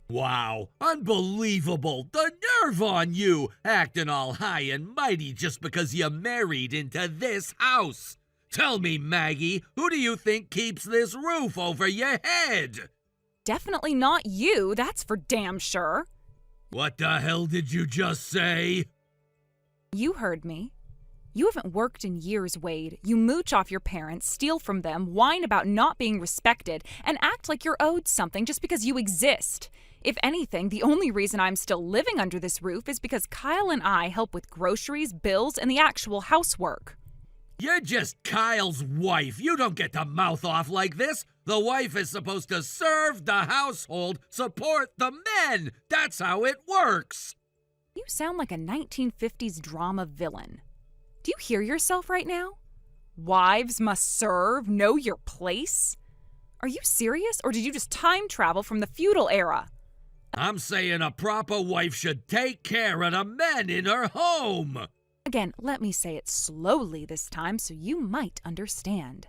Wow, unbelievable! The nerve on you, acting all high and mighty just because you're married into this house! Tell me, Maggie, who do you think keeps this roof over your head? Definitely not you, that's for damn sure. What the hell did you just say? You heard me. You haven't worked in years, Wade. You mooch off your parents, steal from them, whine about not being respected, and act like you're owed something just because you exist. If anything, the only reason I'm still living under this roof is because Kyle and I help with groceries, bills, and the actual housework. You're just Kyle's wife. You don't get to mouth off like this. The wife is supposed to serve the household, support the men. That's how it works. You sound like a 1950s drama villain. Do you hear yourself right now? Wives must serve, know your place? Are you serious, or did you just time travel from the feudal era? I'm saying a proper wife should take care of the men in her home. Again, let me say it slowly this time so you might understand.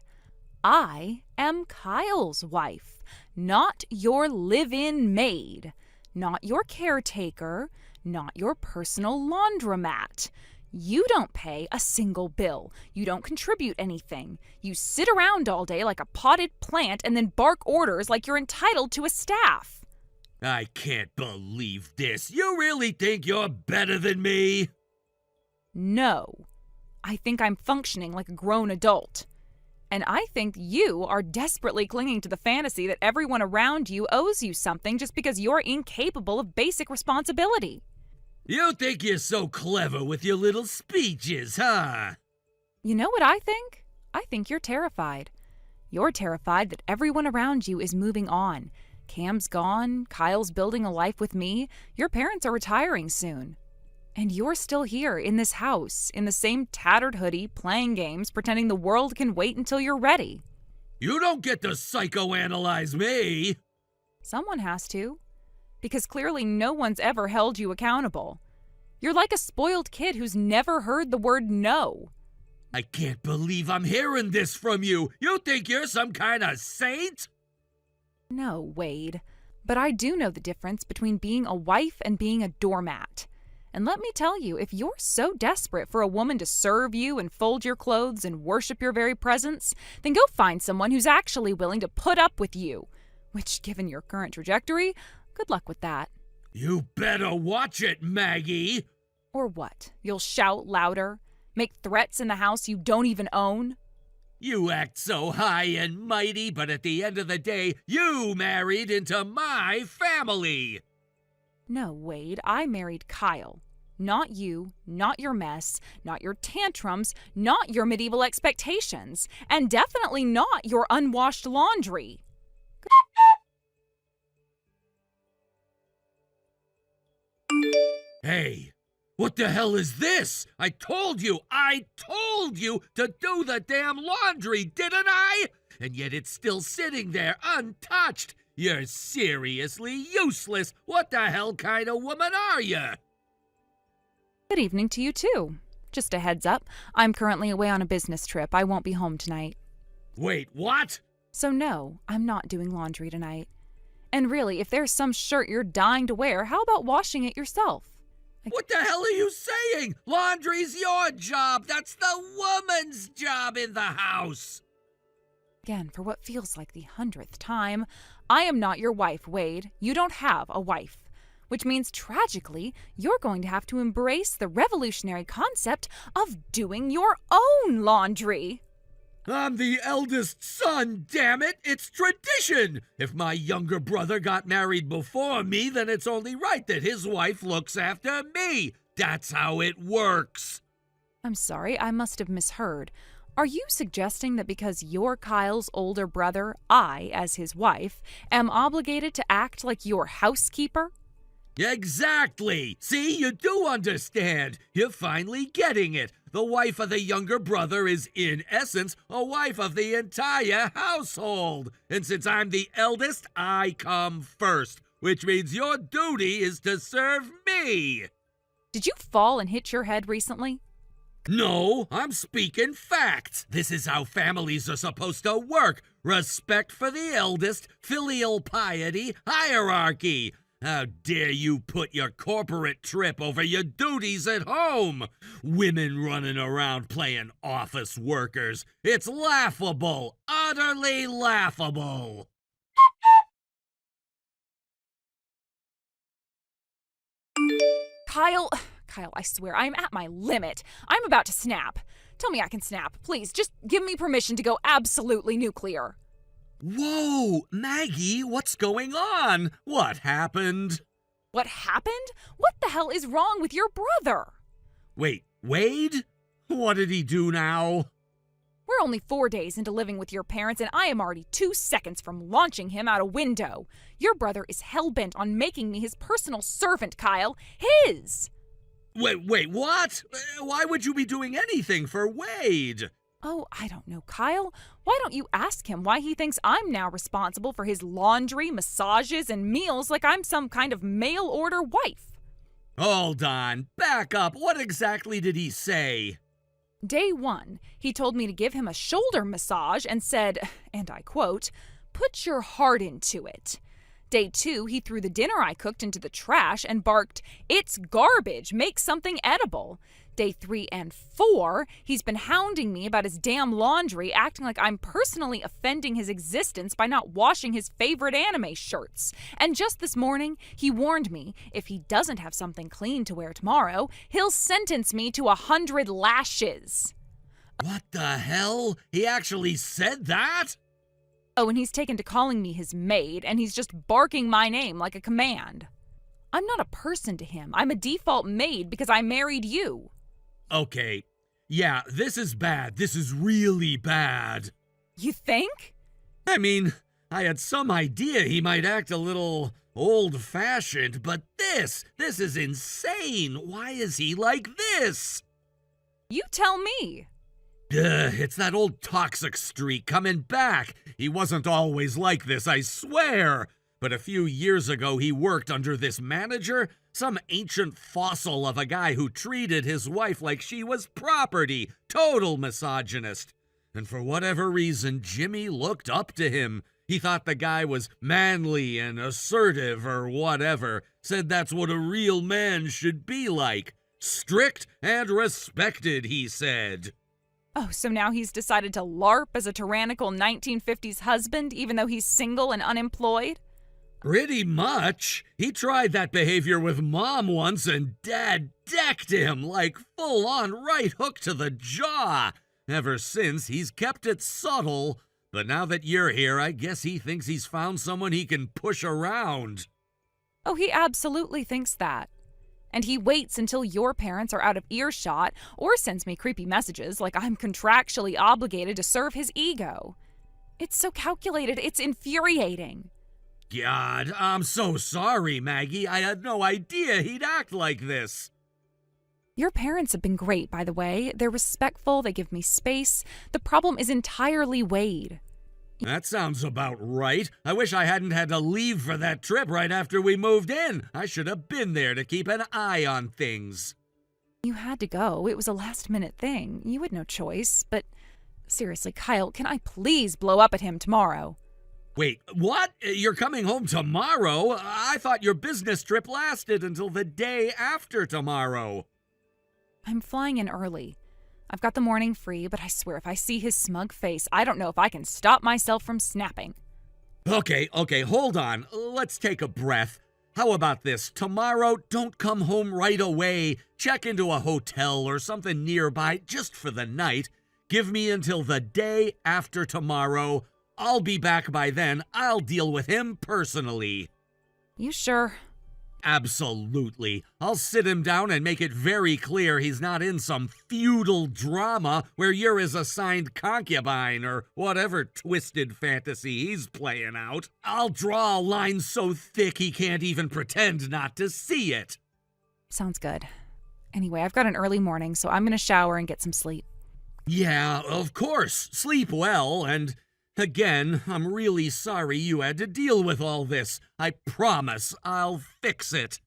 I am Kyle's wife, not your live-in maid, not your caretaker, not your personal laundromat. You don't pay a single bill. You don't contribute anything. You sit around all day like a potted plant and then bark orders like you're entitled to a staff. I can't believe this. You really think you're better than me? No. I think I'm functioning like a grown adult. And I think you are desperately clinging to the fantasy that everyone around you owes you something just because you're incapable of basic responsibility. You think you're so clever with your little speeches, huh? You know what I think? I think you're terrified. You're terrified that everyone around you is moving on. Cam's gone, Kyle's building a life with me, your parents are retiring soon. And you're still here in this house, in the same tattered hoodie, playing games, pretending the world can wait until you're ready. You don't get to psychoanalyze me. Someone has to, because clearly no one's ever held you accountable. You're like a spoiled kid who's never heard the word no. I can't believe I'm hearing this from you. You think you're some kind of saint? No, Wade. But I do know the difference between being a wife and being a doormat. And let me tell you, if you're so desperate for a woman to serve you and fold your clothes and worship your very presence, then go find someone who's actually willing to put up with you. Which, given your current trajectory, good luck with that. You better watch it, Maggie. Or what? You'll shout louder? Make threats in the house you don't even own? You act so high and mighty, but at the end of the day, you married into my family. No, Wade, I married Kyle. Not you, not your mess, not your tantrums, not your medieval expectations, and definitely not your unwashed laundry. Hey, what the hell is this? I told you to do the damn laundry, didn't I? And yet it's still sitting there untouched. You're seriously useless. What the hell kind of woman are you? Good evening to you, too. Just a heads up, I'm currently away on a business trip. I won't be home tonight. Wait, what? So no, I'm not doing laundry tonight. And really, if there's some shirt you're dying to wear, how about washing it yourself? What the hell are you saying? Laundry's your job. That's the woman's job in the house. Again, for what feels like the 100th time, I am not your wife, Wade. You don't have a wife. Which means, tragically, you're going to have to embrace the revolutionary concept of doing your own laundry. I'm the eldest son, damn it! It's tradition! If my younger brother got married before me, then it's only right that his wife looks after me. That's how it works. I'm sorry, I must have misheard. Are you suggesting that because you're Kyle's older brother, I, as his wife, am obligated to act like your housekeeper? Exactly! See, you do understand. You're finally getting it. The wife of the younger brother is, in essence, a wife of the entire household. And since I'm the eldest, I come first, which means your duty is to serve me. Did you fall and hit your head recently? No, I'm speaking facts. This is how families are supposed to work. Respect for the eldest, filial piety, hierarchy. How dare you put your corporate trip over your duties at home? Women running around playing office workers. It's laughable. Utterly laughable. Kyle, I swear, I'm at my limit. I'm about to snap. Tell me I can snap. Please, just give me permission to go absolutely nuclear. Whoa, Maggie, what's going on? What happened? What happened? What the hell is wrong with your brother? Wait, Wade? What did he do now? We're only 4 days into living with your parents, and I am already 2 seconds from launching him out a window. Your brother is hell-bent on making me his personal servant, Kyle. His! Wait, what? Why would you be doing anything for Wade? Oh, I don't know, Kyle. Why don't you ask him why he thinks I'm now responsible for his laundry, massages, and meals like I'm some kind of mail-order wife? Hold on. Back up. What exactly did he say? Day 1, he told me to give him a shoulder massage and said, and I quote, "Put your heart into it." Day 2, he threw the dinner I cooked into the trash and barked, "It's garbage, make something edible." Day 3 and 4, he's been hounding me about his damn laundry, acting like I'm personally offending his existence by not washing his favorite anime shirts. And just this morning, he warned me if he doesn't have something clean to wear tomorrow, he'll sentence me to 100 lashes. What the hell? He actually said that? Oh, and he's taken to calling me his maid, and he's just barking my name like a command. I'm not a person to him. I'm a default maid because I married you. Okay. Yeah, this is bad. This is really bad. You think? I mean, I had some idea he might act a little old-fashioned, but this is insane. Why is he like this? You tell me. It's that old toxic streak coming back. He wasn't always like this, I swear. But a few years ago, he worked under this manager, some ancient fossil of a guy who treated his wife like she was property, total misogynist. And for whatever reason, Jimmy looked up to him. He thought the guy was manly and assertive or whatever, said that's what a real man should be like. Strict and respected, he said. Oh, so now he's decided to LARP as a tyrannical 1950s husband, even though he's single and unemployed? Pretty much. He tried that behavior with Mom once, and Dad decked him like full-on right hook to the jaw. Ever since, he's kept it subtle. But now that you're here, I guess he thinks he's found someone he can push around. Oh, he absolutely thinks that. And he waits until your parents are out of earshot or sends me creepy messages like I'm contractually obligated to serve his ego. It's so calculated, it's infuriating. God, I'm so sorry, Maggie. I had no idea he'd act like this. Your parents have been great, by the way. They're respectful, they give me space. The problem is entirely Wade. That sounds about right. I wish I hadn't had to leave for that trip right after we moved in. I should have been there to keep an eye on things. You had to go. It was a last-minute thing. You had no choice. But seriously, Kyle, can I please blow up at him tomorrow? Wait, what? You're coming home tomorrow? I thought your business trip lasted until the day after tomorrow. I'm flying in early. I've got the morning free, but I swear if I see his smug face, I don't know if I can stop myself from snapping. Okay, hold on. Let's take a breath. How about this? Tomorrow, don't come home right away. Check into a hotel or something nearby just for the night. Give me until the day after tomorrow. I'll be back by then. I'll deal with him personally. You sure? Absolutely. I'll sit him down and make it very clear he's not in some feudal drama where you're his assigned concubine or whatever twisted fantasy he's playing out. I'll draw a line so thick he can't even pretend not to see it. Sounds good. Anyway, I've got an early morning, so I'm going to shower and get some sleep. Yeah, of course. Sleep well, and again, I'm really sorry you had to deal with all this. I promise I'll fix it.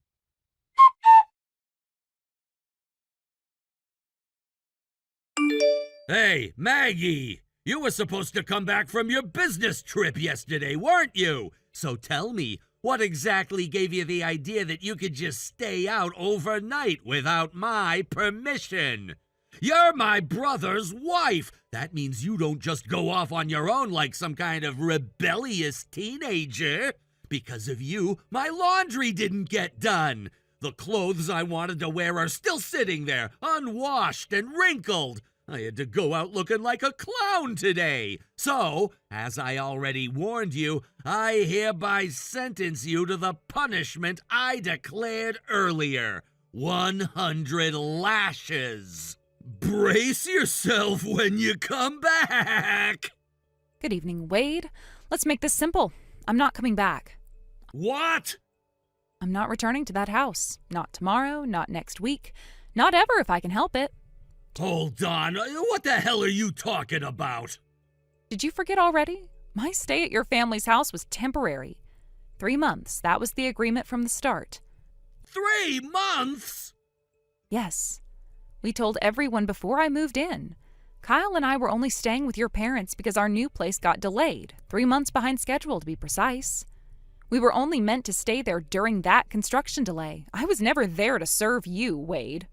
Hey, Maggie! You were supposed to come back from your business trip yesterday, weren't you? So tell me, what exactly gave you the idea that you could just stay out overnight without my permission? You're my brother's wife. That means you don't just go off on your own like some kind of rebellious teenager. Because of you, my laundry didn't get done. The clothes I wanted to wear are still sitting there, unwashed and wrinkled. I had to go out looking like a clown today. So, as I already warned you, I hereby sentence you to the punishment I declared earlier. 100 lashes. Brace yourself when you come back. Good evening, Wade. Let's make this simple. I'm not coming back. What? I'm not returning to that house. Not tomorrow, not next week, not ever if I can help it. Hold on. What the hell are you talking about? Did you forget already? My stay at your family's house was temporary. 3 months. That was the agreement from the start. 3 months? Yes. We told everyone before I moved in. Kyle and I were only staying with your parents because our new place got delayed, 3 months behind schedule to be precise. We were only meant to stay there during that construction delay. I was never there to serve you, Wade.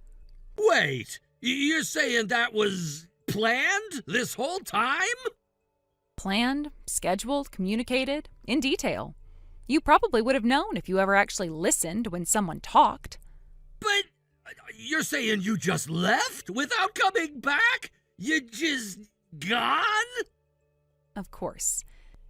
Wait, you're saying that was planned this whole time? Planned, scheduled, communicated, in detail. You probably would have known if you ever actually listened when someone talked. But you're saying you just left without coming back? You just gone? Of course.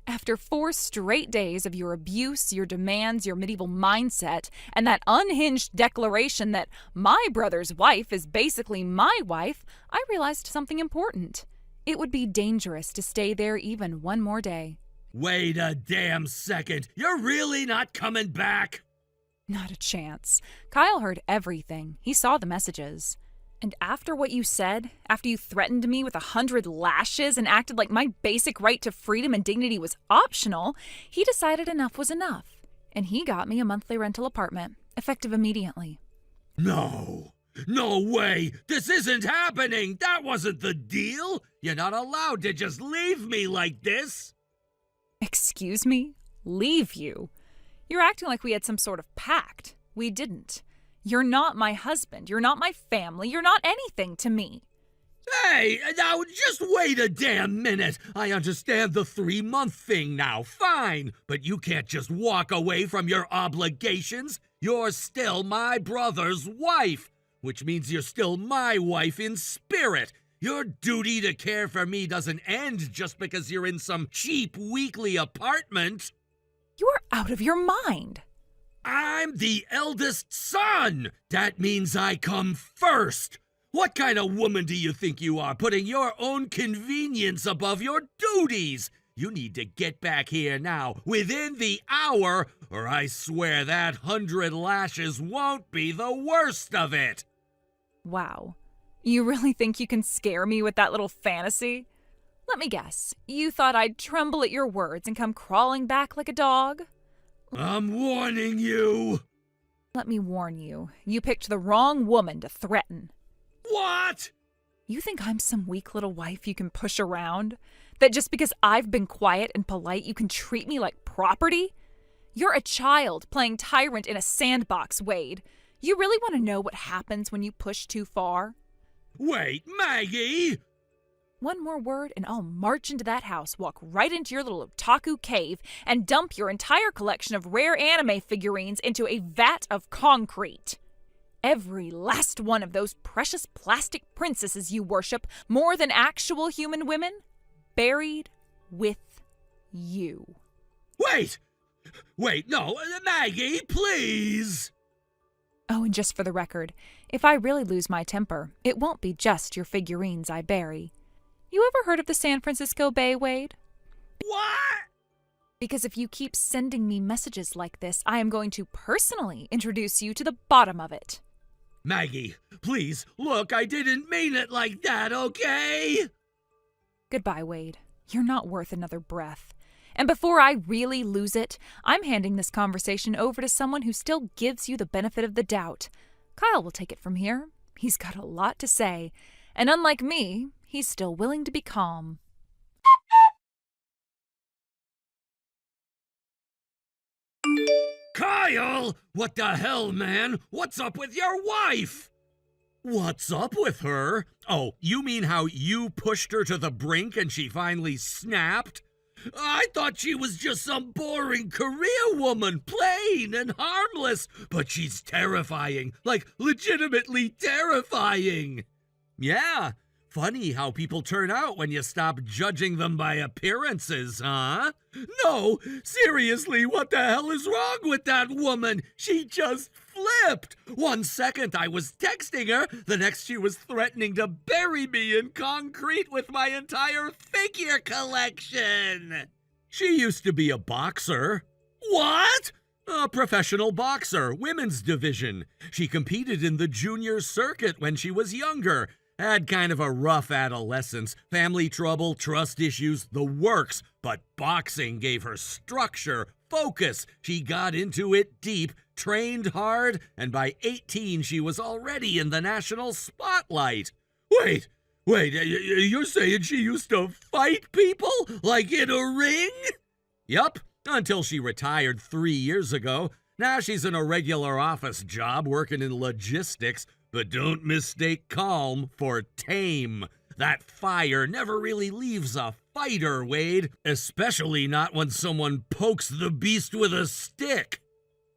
After 4 straight days of your abuse, your demands, your medieval mindset, and that unhinged declaration that my brother's wife is basically my wife, I realized something important. It would be dangerous to stay there even one more day. Wait a damn second. You're really not coming back? Not a chance. Kyle heard everything. He saw the messages. And after what you said, after you threatened me with 100 lashes and acted like my basic right to freedom and dignity was optional, he decided enough was enough. And he got me a monthly rental apartment, effective immediately. No. No way! This isn't happening! That wasn't the deal! You're not allowed to just leave me like this! Excuse me? Leave you? You're acting like we had some sort of pact. We didn't. You're not my husband. You're not my family. You're not anything to me. Hey, now just wait a damn minute. I understand the 3-month thing now, fine. But you can't just walk away from your obligations. You're still my brother's wife, which means you're still my wife in spirit. Your duty to care for me doesn't end just because you're in some cheap weekly apartment. You are out of your mind. I'm the eldest son. That means I come first. What kind of woman do you think you are, putting your own convenience above your duties? You need to get back here now, within the hour, or I swear that 100 lashes won't be the worst of it. Wow. You really think you can scare me with that little fantasy? Let me guess. You thought I'd tremble at your words and come crawling back like a dog? I'm warning you. Let me warn you. You picked the wrong woman to threaten. What? You think I'm some weak little wife you can push around? That just because I've been quiet and polite, you can treat me like property? You're a child playing tyrant in a sandbox, Wade. You really want to know what happens when you push too far? Wait, Maggie! One more word and I'll march into that house, walk right into your little otaku cave, and dump your entire collection of rare anime figurines into a vat of concrete. Every last one of those precious plastic princesses you worship more than actual human women, buried with you. Wait, no, Maggie, please! Oh, and just for the record, if I really lose my temper, it won't be just your figurines I bury. You ever heard of the San Francisco Bay, Wade? What? Because if you keep sending me messages like this, I am going to personally introduce you to the bottom of it. Maggie, please, look, I didn't mean it like that, okay? Goodbye, Wade. You're not worth another breath. And before I really lose it, I'm handing this conversation over to someone who still gives you the benefit of the doubt. Kyle will take it from here. He's got a lot to say. And unlike me, he's still willing to be calm. Kyle! What the hell, man? What's up with your wife? What's up with her? Oh, you mean how you pushed her to the brink and she finally snapped? I thought she was just some boring career woman, plain and harmless, but she's terrifying, like legitimately terrifying. Yeah, funny how people turn out when you stop judging them by appearances, huh? No, seriously, what the hell is wrong with that woman? She just flipped. 1 second I was texting her, the next she was threatening to bury me in concrete with my entire figure collection. She used to be a boxer. What? A professional boxer, women's division. She competed in the junior circuit when she was younger. Had kind of a rough adolescence, family trouble, trust issues, the works. But boxing gave her structure, focus. She got into it deep, trained hard, and by 18 she was already in the national spotlight. Wait, you're saying she used to fight people? Like in a ring? Yup, until she retired 3 years ago. Now she's in a regular office job working in logistics. But don't mistake calm for tame. That fire never really leaves a fighter, Wade. Especially not when someone pokes the beast with a stick.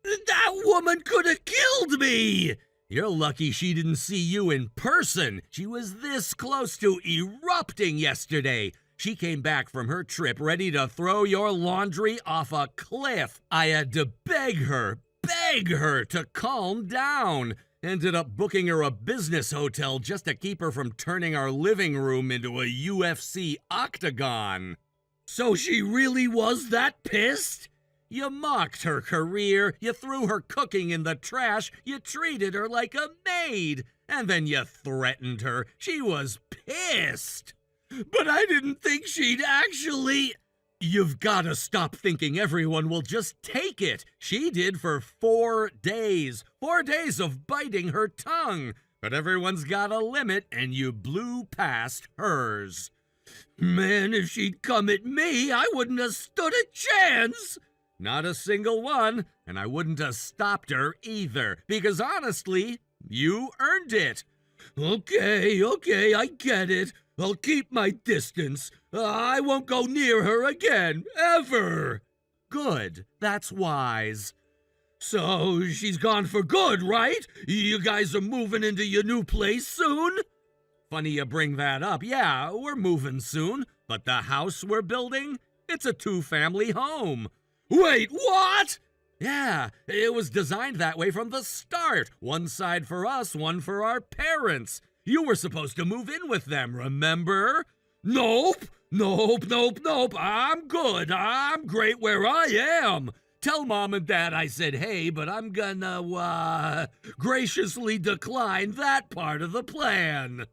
That woman could have killed me! You're lucky she didn't see you in person. She was this close to erupting yesterday. She came back from her trip ready to throw your laundry off a cliff. I had to beg her to calm down. Ended up booking her a business hotel just to keep her from turning our living room into a UFC octagon. So she really was that pissed? You mocked her career, you threw her cooking in the trash, you treated her like a maid. And then you threatened her. She was pissed. But I didn't think she'd actually... You've got to stop thinking everyone will just take it. She did for 4 days. 4 days of biting her tongue. But everyone's got a limit, and you blew past hers. Man, if she'd come at me, I wouldn't have stood a chance. Not a single one, and I wouldn't have stopped her either, because honestly, you earned it. Okay, I get it. I'll keep my distance. I won't go near her again, ever. Good, that's wise. So she's gone for good, right? You guys are moving into your new place soon? Funny you bring that up. Yeah, we're moving soon, but the house we're building, it's a 2-family home. Wait, what? Yeah, it was designed that way from the start. One side for us, one for our parents. You were supposed to move in with them, remember? Nope. I'm good. I'm great where I am. Tell Mom and Dad I said hey, but I'm gonna, graciously decline that part of the plan.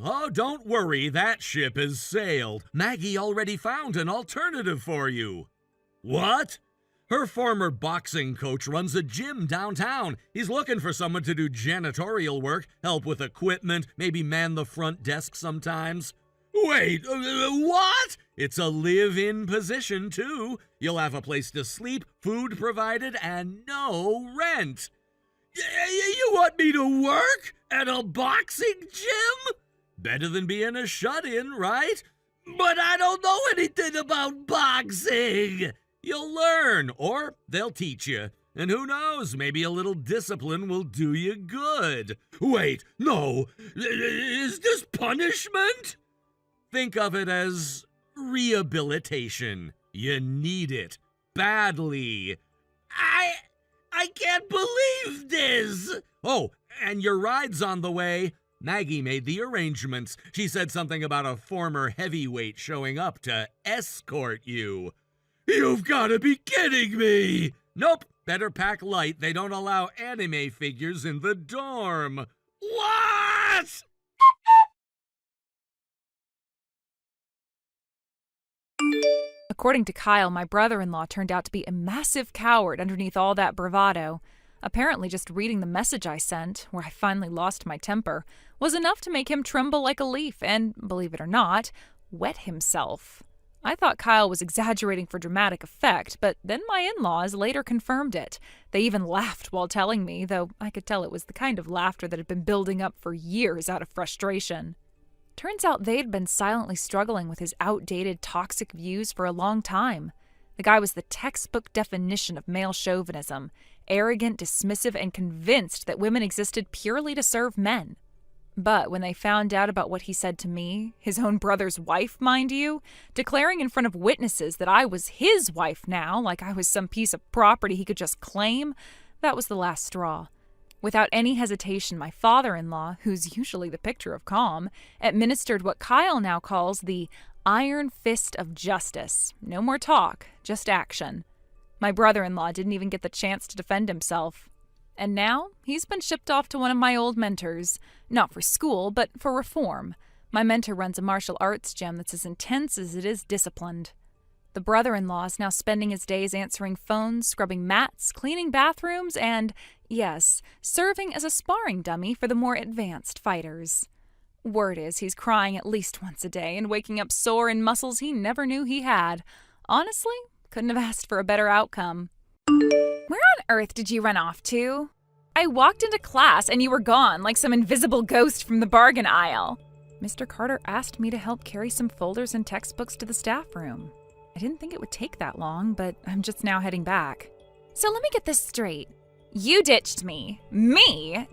Oh, don't worry, that ship has sailed. Maggie already found an alternative for you. What? Her former boxing coach runs a gym downtown. He's looking for someone to do janitorial work, help with equipment, maybe man the front desk sometimes. Wait, what? It's a live-in position, too. You'll have a place to sleep, food provided, and no rent. You want me to work at a boxing gym? Better than being a shut-in, right? But I don't know anything about boxing. You'll learn, or they'll teach you. And who knows, maybe a little discipline will do you good. Wait, no. Is this punishment? Think of it as rehabilitation. You need it. Badly. I can't believe this. Oh, and your ride's on the way. Maggie made the arrangements. She said something about a former heavyweight showing up to escort you. You've got to be kidding me! Nope, better pack light. They don't allow anime figures in the dorm. What? According to Kyle, my brother-in-law turned out to be a massive coward underneath all that bravado. Apparently just reading the message I sent, where I finally lost my temper, was enough to make him tremble like a leaf and, believe it or not, wet himself. I thought Kyle was exaggerating for dramatic effect, but then my in-laws later confirmed it. They even laughed while telling me, though I could tell it was the kind of laughter that had been building up for years out of frustration. Turns out they'd been silently struggling with his outdated, toxic views for a long time. The guy was the textbook definition of male chauvinism, arrogant, dismissive, and convinced that women existed purely to serve men. But when they found out about what he said to me, his own brother's wife, mind you, declaring in front of witnesses that I was his wife now, like I was some piece of property he could just claim, that was the last straw. Without any hesitation, my father-in-law, who's usually the picture of calm, administered what Kyle now calls the iron fist of justice. No more talk, just action. My brother-in-law didn't even get the chance to defend himself. And now, he's been shipped off to one of my old mentors. Not for school, but for reform. My mentor runs a martial arts gym that's as intense as it is disciplined. The brother-in-law is now spending his days answering phones, scrubbing mats, cleaning bathrooms, and, yes, serving as a sparring dummy for the more advanced fighters. Word is he's crying at least once a day and waking up sore in muscles he never knew he had. Honestly, couldn't have asked for a better outcome. Where on earth did you run off to? I walked into class and you were gone like some invisible ghost from the bargain aisle. Mr. Carter asked me to help carry some folders and textbooks to the staff room. I didn't think it would take that long, but I'm just now heading back. So let me get this straight. You ditched me,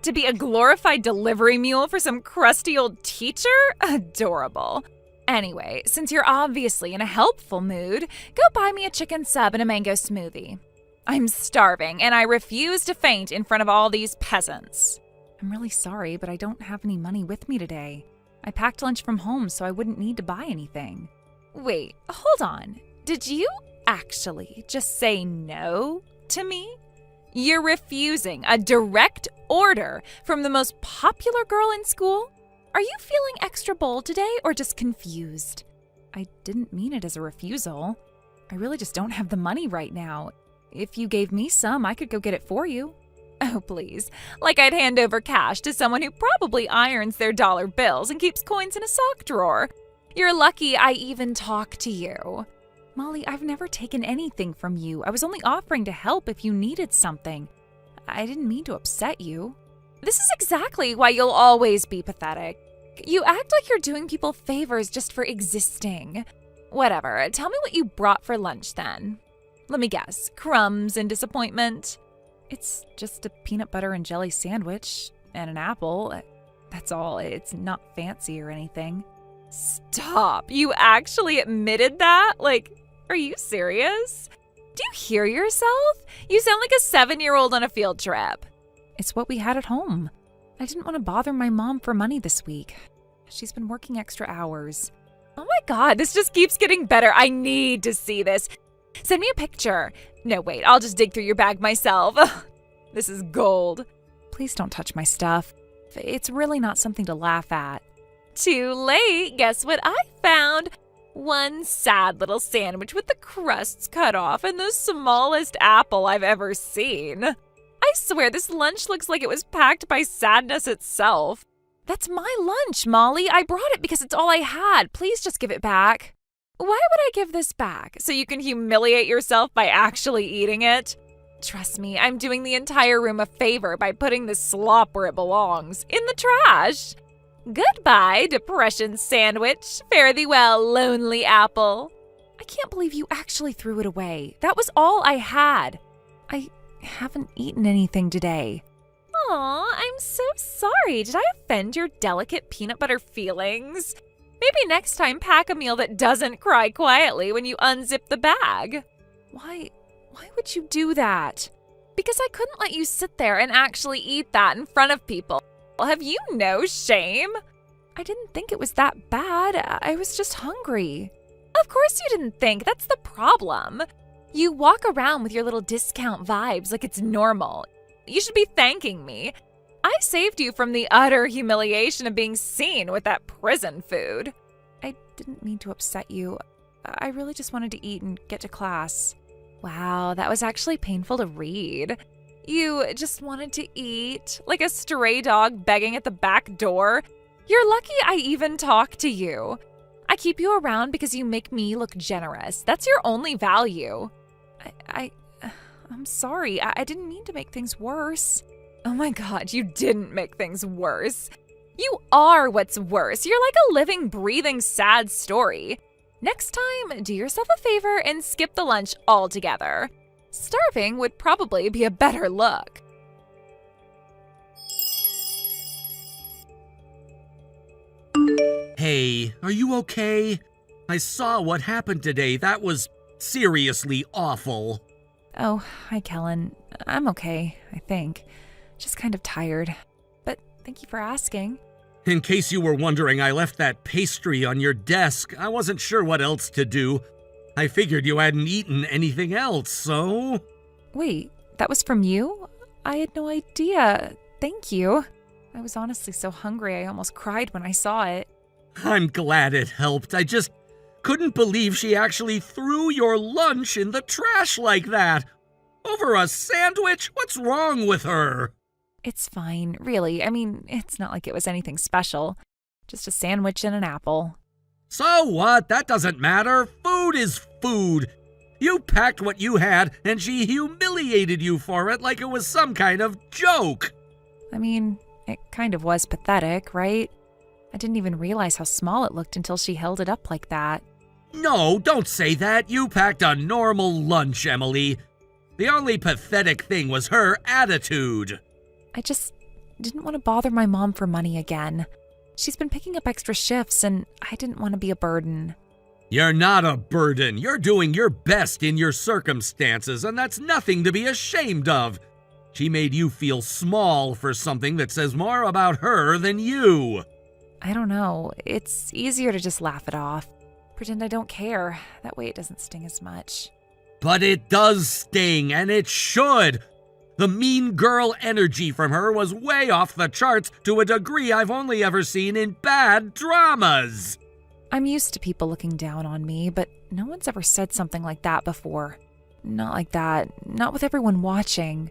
to be a glorified delivery mule for some crusty old teacher? Adorable. Anyway, since you're obviously in a helpful mood, go buy me a chicken sub and a mango smoothie. I'm starving, and I refuse to faint in front of all these peasants. I'm really sorry, but I don't have any money with me today. I packed lunch from home so I wouldn't need to buy anything. Wait, hold on. Did you actually just say no to me? You're refusing a direct order from the most popular girl in school? Are you feeling extra bold today or just confused? I didn't mean it as a refusal. I really just don't have the money right now. If you gave me some, I could go get it for you. Oh, please. Like I'd hand over cash to someone who probably irons their dollar bills and keeps coins in a sock drawer. You're lucky I even talk to you. Molly, I've never taken anything from you. I was only offering to help if you needed something. I didn't mean to upset you. This is exactly why you'll always be pathetic. You act like you're doing people favors just for existing. Whatever, tell me what you brought for lunch then. Let me guess, crumbs and disappointment? It's just a peanut butter and jelly sandwich and an apple. That's all. It's not fancy or anything. Stop. You actually admitted that? Like, are you serious? Do you hear yourself? You sound like a 7-year-old on a field trip. It's what we had at home. I didn't want to bother my mom for money this week. She's been working extra hours. Oh my God, this just keeps getting better. I need to see this. Send me a picture. No, wait, I'll just dig through your bag myself. This is gold. Please don't touch my stuff. It's really not something to laugh at. Too late. Guess what I found? One sad little sandwich with the crusts cut off and the smallest apple I've ever seen. I swear this lunch looks like it was packed by sadness itself. That's my lunch, Molly. I brought it because it's all I had. Please just give it back. Why would I give this back? So you can humiliate yourself by actually eating it? Trust me, I'm doing the entire room a favor by putting this slop where it belongs, in the trash. Goodbye, depression sandwich. Fare thee well, lonely apple. I can't believe you actually threw it away. That was all I had. I haven't eaten anything today. Aw, I'm so sorry. Did I offend your delicate peanut butter feelings? Maybe next time pack a meal that doesn't cry quietly when you unzip the bag. Why would you do that? Because I couldn't let you sit there and actually eat that in front of people. Have you no shame? I didn't think it was that bad. I was just hungry. Of course you didn't think. That's the problem. You walk around with your little discount vibes like it's normal. You should be thanking me. I saved you from the utter humiliation of being seen with that prison food. I didn't mean to upset you. I really just wanted to eat and get to class. Wow, that was actually painful to read. You just wanted to eat, like a stray dog begging at the back door. You're lucky I even talk to you. I keep you around because you make me look generous. That's your only value. I'm sorry. I didn't mean to make things worse. Oh my God, you didn't make things worse. You are what's worse. You're like a living, breathing, sad story. Next time, do yourself a favor and skip the lunch altogether. Starving would probably be a better look. Hey, are you okay? I saw what happened today. That was seriously awful. Oh, hi, Kellen. I'm okay, I think. Just kind of tired. But thank you for asking. In case you were wondering, I left that pastry on your desk. I wasn't sure what else to do. I figured you hadn't eaten anything else, so... Wait, that was from you? I had no idea. Thank you. I was honestly so hungry I almost cried when I saw it. I'm glad it helped. I just couldn't believe she actually threw your lunch in the trash like that. Over a sandwich? What's wrong with her? It's fine, really. I mean, it's not like it was anything special. Just a sandwich and an apple. So what? That doesn't matter. Food is food. You packed what you had, and she humiliated you for it like it was some kind of joke. I mean, it kind of was pathetic, right? I didn't even realize how small it looked until she held it up like that. No, don't say that. You packed a normal lunch, Emily. The only pathetic thing was her attitude. I just didn't want to bother my mom for money again. She's been picking up extra shifts, and I didn't want to be a burden. You're not a burden. You're doing your best in your circumstances, and that's nothing to be ashamed of. She made you feel small for something that says more about her than you. I don't know. It's easier to just laugh it off. Pretend I don't care. That way it doesn't sting as much. But it does sting, and it should. The mean girl energy from her was way off the charts to a degree I've only ever seen in bad dramas. I'm used to people looking down on me, but no one's ever said something like that before. Not like that. Not with everyone watching.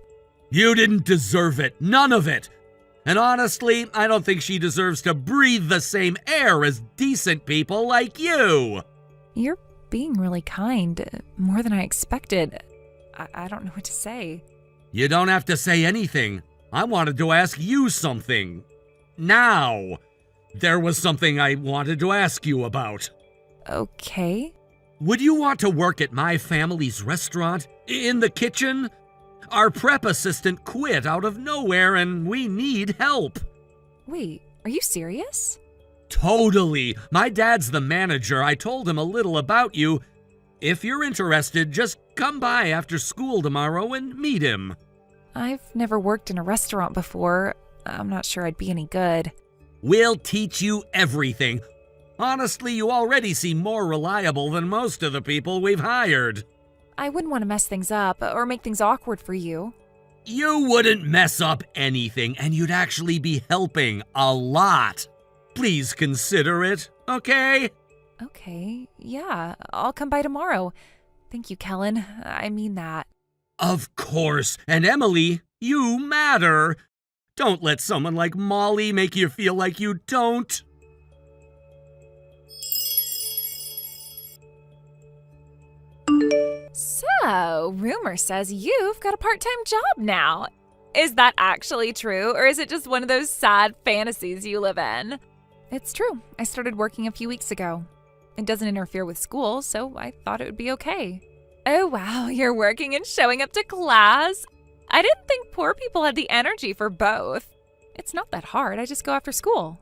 You didn't deserve it. None of it. And honestly, I don't think she deserves to breathe the same air as decent people like you. You're being really kind. More than I expected. I don't know what to say. You don't have to say anything. I wanted to ask you something. Now. There was something I wanted to ask you about. Okay. Would you want to work at my family's restaurant? In the kitchen? Our prep assistant quit out of nowhere and we need help. Wait, are you serious? Totally. My dad's the manager. I told him a little about you. If you're interested, just come by after school tomorrow and meet him. I've never worked in a restaurant before. I'm not sure I'd be any good. We'll teach you everything. Honestly, you already seem more reliable than most of the people we've hired. I wouldn't want to mess things up or make things awkward for you. You wouldn't mess up anything, and you'd actually be helping a lot. Please consider it, okay? Okay, yeah, I'll come by tomorrow. Thank you, Kellen. I mean that. Of course. And Emily, you matter. Don't let someone like Molly make you feel like you don't. So, rumor says you've got a part-time job now. Is that actually true, or is it just one of those sad fantasies you live in? It's true. I started working a few weeks ago. It doesn't interfere with school, so I thought it would be okay. Oh wow, you're working and showing up to class? I didn't think poor people had the energy for both. It's not that hard, I just go after school.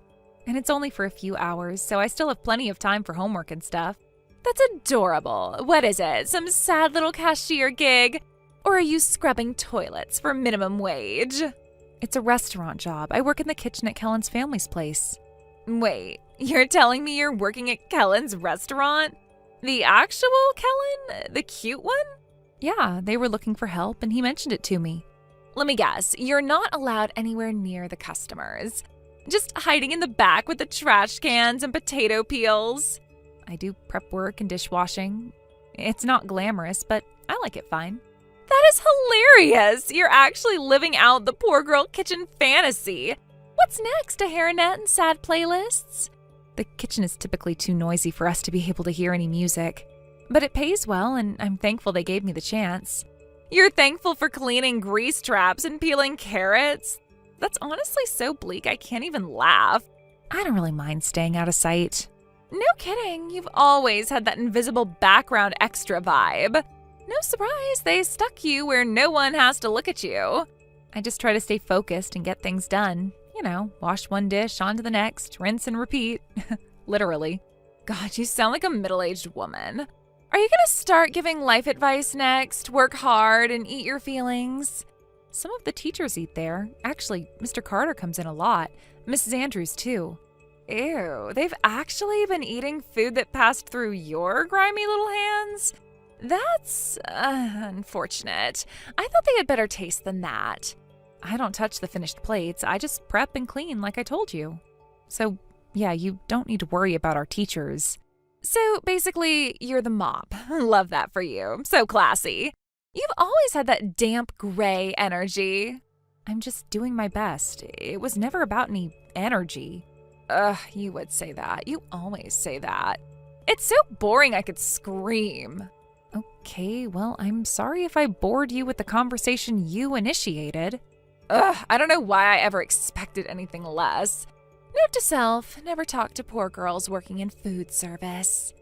And it's only for a few hours, so I still have plenty of time for homework and stuff. That's adorable. What is it, some sad little cashier gig? Or are you scrubbing toilets for minimum wage? It's a restaurant job. I work in the kitchen at Kellen's family's place. Wait, you're telling me you're working at Kellen's restaurant? The actual Kellen? The cute one? Yeah, they were looking for help and he mentioned it to me. Let me guess, you're not allowed anywhere near the customers. Just hiding in the back with the trash cans and potato peels. I do prep work and dishwashing. It's not glamorous, but I like it fine. That is hilarious! You're actually living out the poor girl kitchen fantasy. What's next, a hairnet and sad playlists? The kitchen is typically too noisy for us to be able to hear any music. But it pays well, and I'm thankful they gave me the chance. You're thankful for cleaning grease traps and peeling carrots? That's honestly so bleak I can't even laugh. I don't really mind staying out of sight. No kidding, you've always had that invisible background extra vibe. No surprise, they stuck you where no one has to look at you. I just try to stay focused and get things done. You know, wash one dish, on to the next, rinse and repeat. Literally. God, you sound like a middle-aged woman. Are you gonna start giving life advice next? Work hard and eat your feelings? Some of the teachers eat there. Actually, Mr. Carter comes in a lot. Mrs. Andrews, too. Ew, they've actually been eating food that passed through your grimy little hands? That's unfortunate. I thought they had better taste than that. I don't touch the finished plates. I just prep and clean like I told you. So, yeah, you don't need to worry about our teachers. So, basically, you're the mop. Love that for you. So classy. You've always had that damp gray energy. I'm just doing my best. It was never about any energy. Ugh, you would say that. You always say that. It's so boring I could scream. Okay, well, I'm sorry if I bored you with the conversation you initiated. Ugh, I don't know why I ever expected anything less. Note to self, never talk to poor girls working in food service.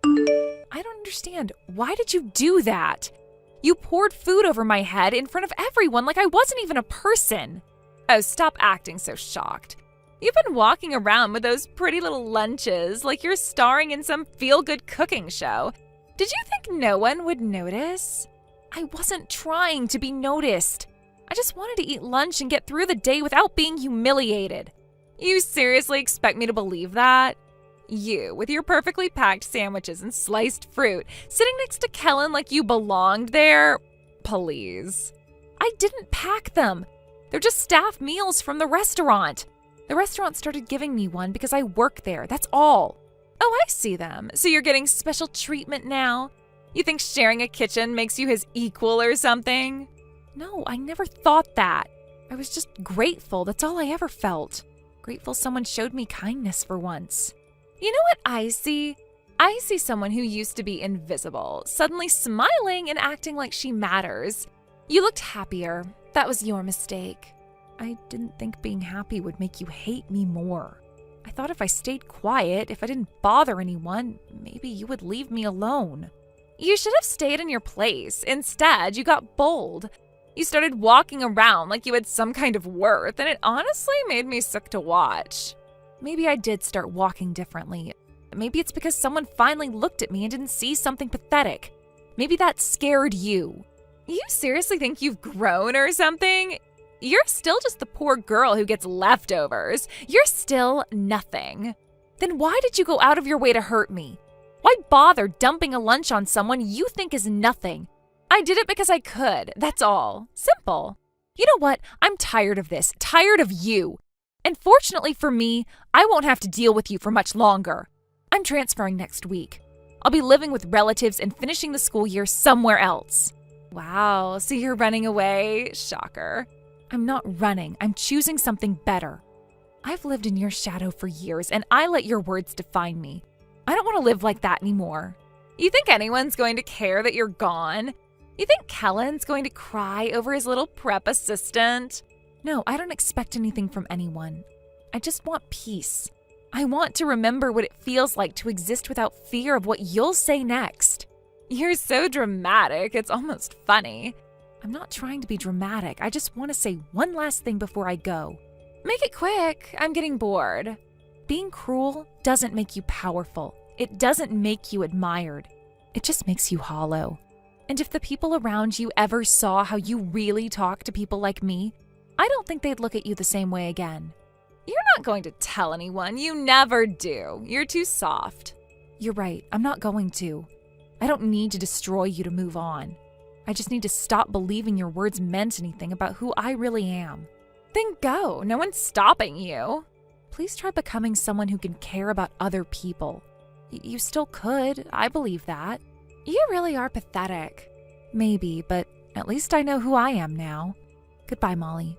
I don't understand. Why did you do that? You poured food over my head in front of everyone like I wasn't even a person. Oh, stop acting so shocked. You've been walking around with those pretty little lunches like you're starring in some feel-good cooking show. Did you think no one would notice? I wasn't trying to be noticed. I just wanted to eat lunch and get through the day without being humiliated. You seriously expect me to believe that? You, with your perfectly packed sandwiches and sliced fruit, sitting next to Kellen like you belonged there. Please. I didn't pack them. They're just staff meals from the restaurant. The restaurant started giving me one because I work there, that's all. Oh, I see them. So you're getting special treatment now? You think sharing a kitchen makes you his equal or something? No, I never thought that. I was just grateful, that's all I ever felt. Grateful someone showed me kindness for once. You know what I see? I see someone who used to be invisible, suddenly smiling and acting like she matters. You looked happier. That was your mistake. I didn't think being happy would make you hate me more. I thought if I stayed quiet, if I didn't bother anyone, maybe you would leave me alone. You should have stayed in your place. Instead, you got bold. You started walking around like you had some kind of worth, and it honestly made me sick to watch. Maybe I did start walking differently. Maybe it's because someone finally looked at me and didn't see something pathetic. Maybe that scared you. You seriously think you've grown or something? You're still just the poor girl who gets leftovers. You're still nothing. Then why did you go out of your way to hurt me? Why bother dumping a lunch on someone you think is nothing? I did it because I could, that's all. Simple. You know what? I'm tired of this, tired of you. And fortunately for me, I won't have to deal with you for much longer. I'm transferring next week. I'll be living with relatives and finishing the school year somewhere else. Wow, so you're running away? Shocker. I'm not running, I'm choosing something better. I've lived in your shadow for years, and I let your words define me. I don't want to live like that anymore. You think anyone's going to care that you're gone? You think Kellen's going to cry over his little prep assistant? No, I don't expect anything from anyone. I just want peace. I want to remember what it feels like to exist without fear of what you'll say next. You're so dramatic, it's almost funny. I'm not trying to be dramatic. I just want to say one last thing before I go. Make it quick. I'm getting bored. Being cruel doesn't make you powerful. It doesn't make you admired. It just makes you hollow. And if the people around you ever saw how you really talk to people like me, I don't think they'd look at you the same way again. You're not going to tell anyone. You never do. You're too soft. You're right. I'm not going to. I don't need to destroy you to move on. I just need to stop believing your words meant anything about who I really am. Then go. No one's stopping you. Please try becoming someone who can care about other people. You still could. I believe that. You really are pathetic. Maybe, but at least I know who I am now. Goodbye, Molly.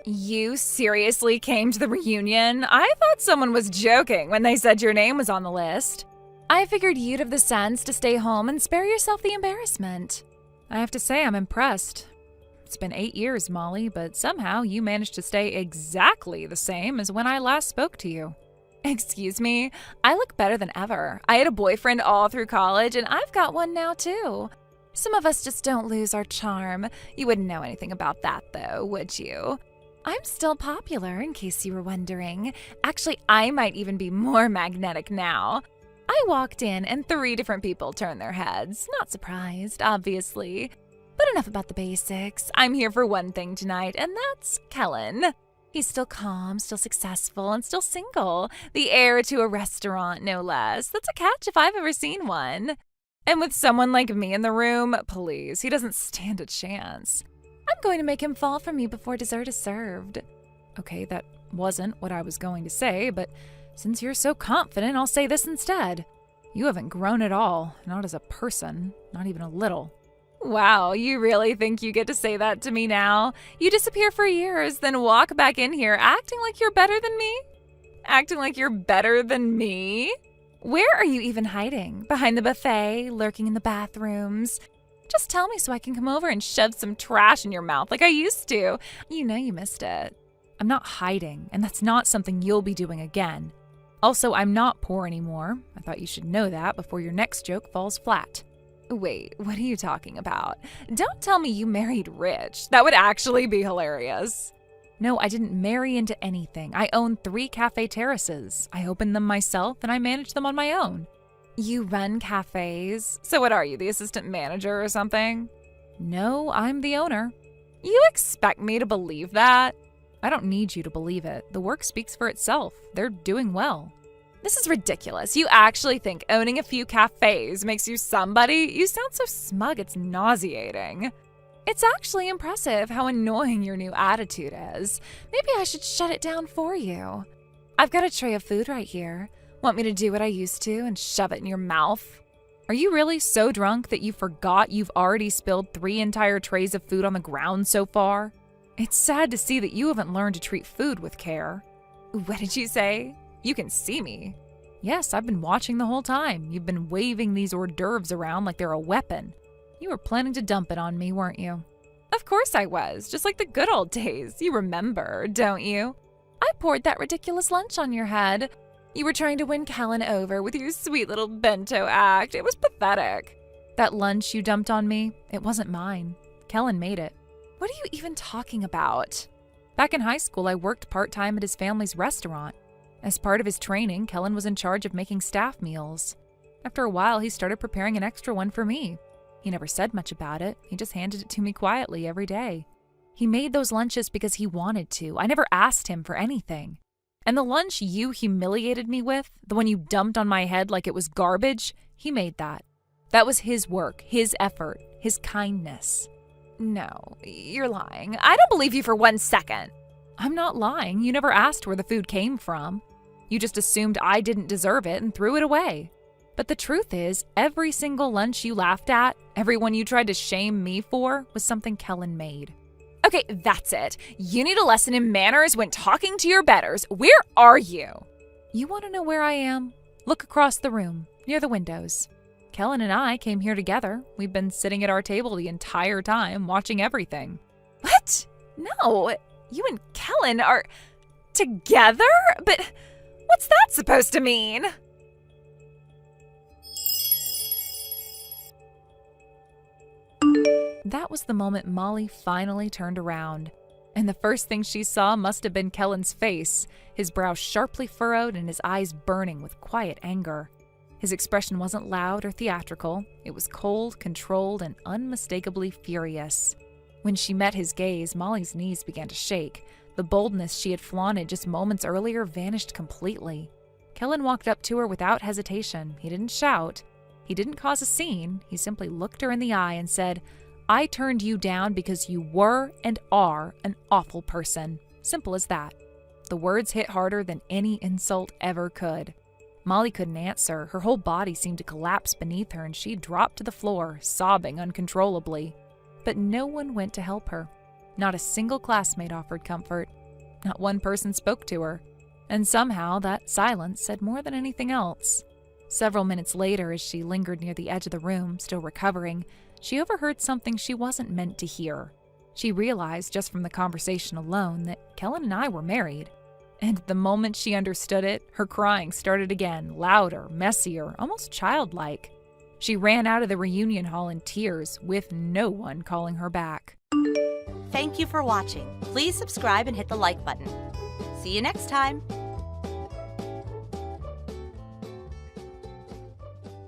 You seriously came to the reunion? I thought someone was joking when they said your name was on the list. I figured you'd have the sense to stay home and spare yourself the embarrassment. I have to say I'm impressed. It's been 8 years, Molly, but somehow you managed to stay exactly the same as when I last spoke to you. Excuse me, I look better than ever. I had a boyfriend all through college, and I've got one now too. Some of us just don't lose our charm. You wouldn't know anything about that though, would you? I'm still popular, in case you were wondering. Actually, I might even be more magnetic now. I walked in and 3 different people turned their heads. Not surprised, obviously. But enough about the basics. I'm here for one thing tonight, and that's Kellen. He's still calm, still successful, and still single. The heir to a restaurant, no less. That's a catch if I've ever seen one. And with someone like me in the room, please, he doesn't stand a chance. I'm going to make him fall for me before dessert is served. Okay, that wasn't what I was going to say, but since you're so confident, I'll say this instead. You haven't grown at all, not as a person, not even a little. Wow, you really think you get to say that to me now? You disappear for years, then walk back in here acting like you're better than me? Acting like you're better than me? Where are you even hiding? Behind the buffet, lurking in the bathrooms? Just tell me so I can come over and shove some trash in your mouth like I used to. You know you missed it. I'm not hiding, and that's not something you'll be doing again. Also, I'm not poor anymore. I thought you should know that before your next joke falls flat. Wait, what are you talking about? Don't tell me you married rich. That would actually be hilarious. No, I didn't marry into anything. I own 3 cafe terraces. I opened them myself and I manage them on my own. You run cafes? So what are you, the assistant manager or something? No, I'm the owner. You expect me to believe that? I don't need you to believe it. The work speaks for itself. They're doing well. This is ridiculous. You actually think owning a few cafes makes you somebody? You sound so smug, it's nauseating. It's actually impressive how annoying your new attitude is. Maybe I should shut it down for you. I've got a tray of food right here. Want me to do what I used to and shove it in your mouth? Are you really so drunk that you forgot you've already spilled 3 entire trays of food on the ground so far? It's sad to see that you haven't learned to treat food with care. What did you say? You can see me. Yes, I've been watching the whole time. You've been waving these hors d'oeuvres around like they're a weapon. You were planning to dump it on me, weren't you? Of course I was, just like the good old days. You remember, don't you? I poured that ridiculous lunch on your head. You were trying to win Kellen over with your sweet little bento act. It was pathetic. That lunch you dumped on me, it wasn't mine. Kellen made it. What are you even talking about? Back in high school, I worked part-time at his family's restaurant. As part of his training, Kellen was in charge of making staff meals. After a while, he started preparing an extra one for me. He never said much about it. He just handed it to me quietly every day. He made those lunches because he wanted to. I never asked him for anything. And the lunch you humiliated me with, the one you dumped on my head like it was garbage, he made that. That was his work, his effort, his kindness. No, you're lying. I don't believe you for 1 second. I'm not lying. You never asked where the food came from. You just assumed I didn't deserve it and threw it away. But the truth is, every single lunch you laughed at, every one you tried to shame me for, was something Kellen made. Okay, that's it. You need a lesson in manners when talking to your betters. Where are you? You want to know where I am? Look across the room, near the windows. Kellen and I came here together. We've been sitting at our table the entire time, watching everything. What? No, you and Kellen are together? But what's that supposed to mean? That was the moment Molly finally turned around. And the first thing she saw must have been Kellen's face, his brow sharply furrowed and his eyes burning with quiet anger. His expression wasn't loud or theatrical. It was cold, controlled, and unmistakably furious. When she met his gaze, Molly's knees began to shake. The boldness she had flaunted just moments earlier vanished completely. Kellen walked up to her without hesitation. He didn't shout. He didn't cause a scene. He simply looked her in the eye and said, "I turned you down because you were and are an awful person." Simple as that. The words hit harder than any insult ever could. Molly couldn't answer. Her whole body seemed to collapse beneath her, and she dropped to the floor, sobbing uncontrollably. But no one went to help her. Not a single classmate offered comfort. Not one person spoke to her. And somehow that silence said more than anything else. Several minutes later, as she lingered near the edge of the room, still recovering, she overheard something she wasn't meant to hear. She realized just from the conversation alone that Kellen and I were married. And the moment she understood it, her crying started again, louder, messier, almost childlike. She ran out of the reunion hall in tears, with no one calling her back. Thank you for watching. Please subscribe and hit the like button. See you next time.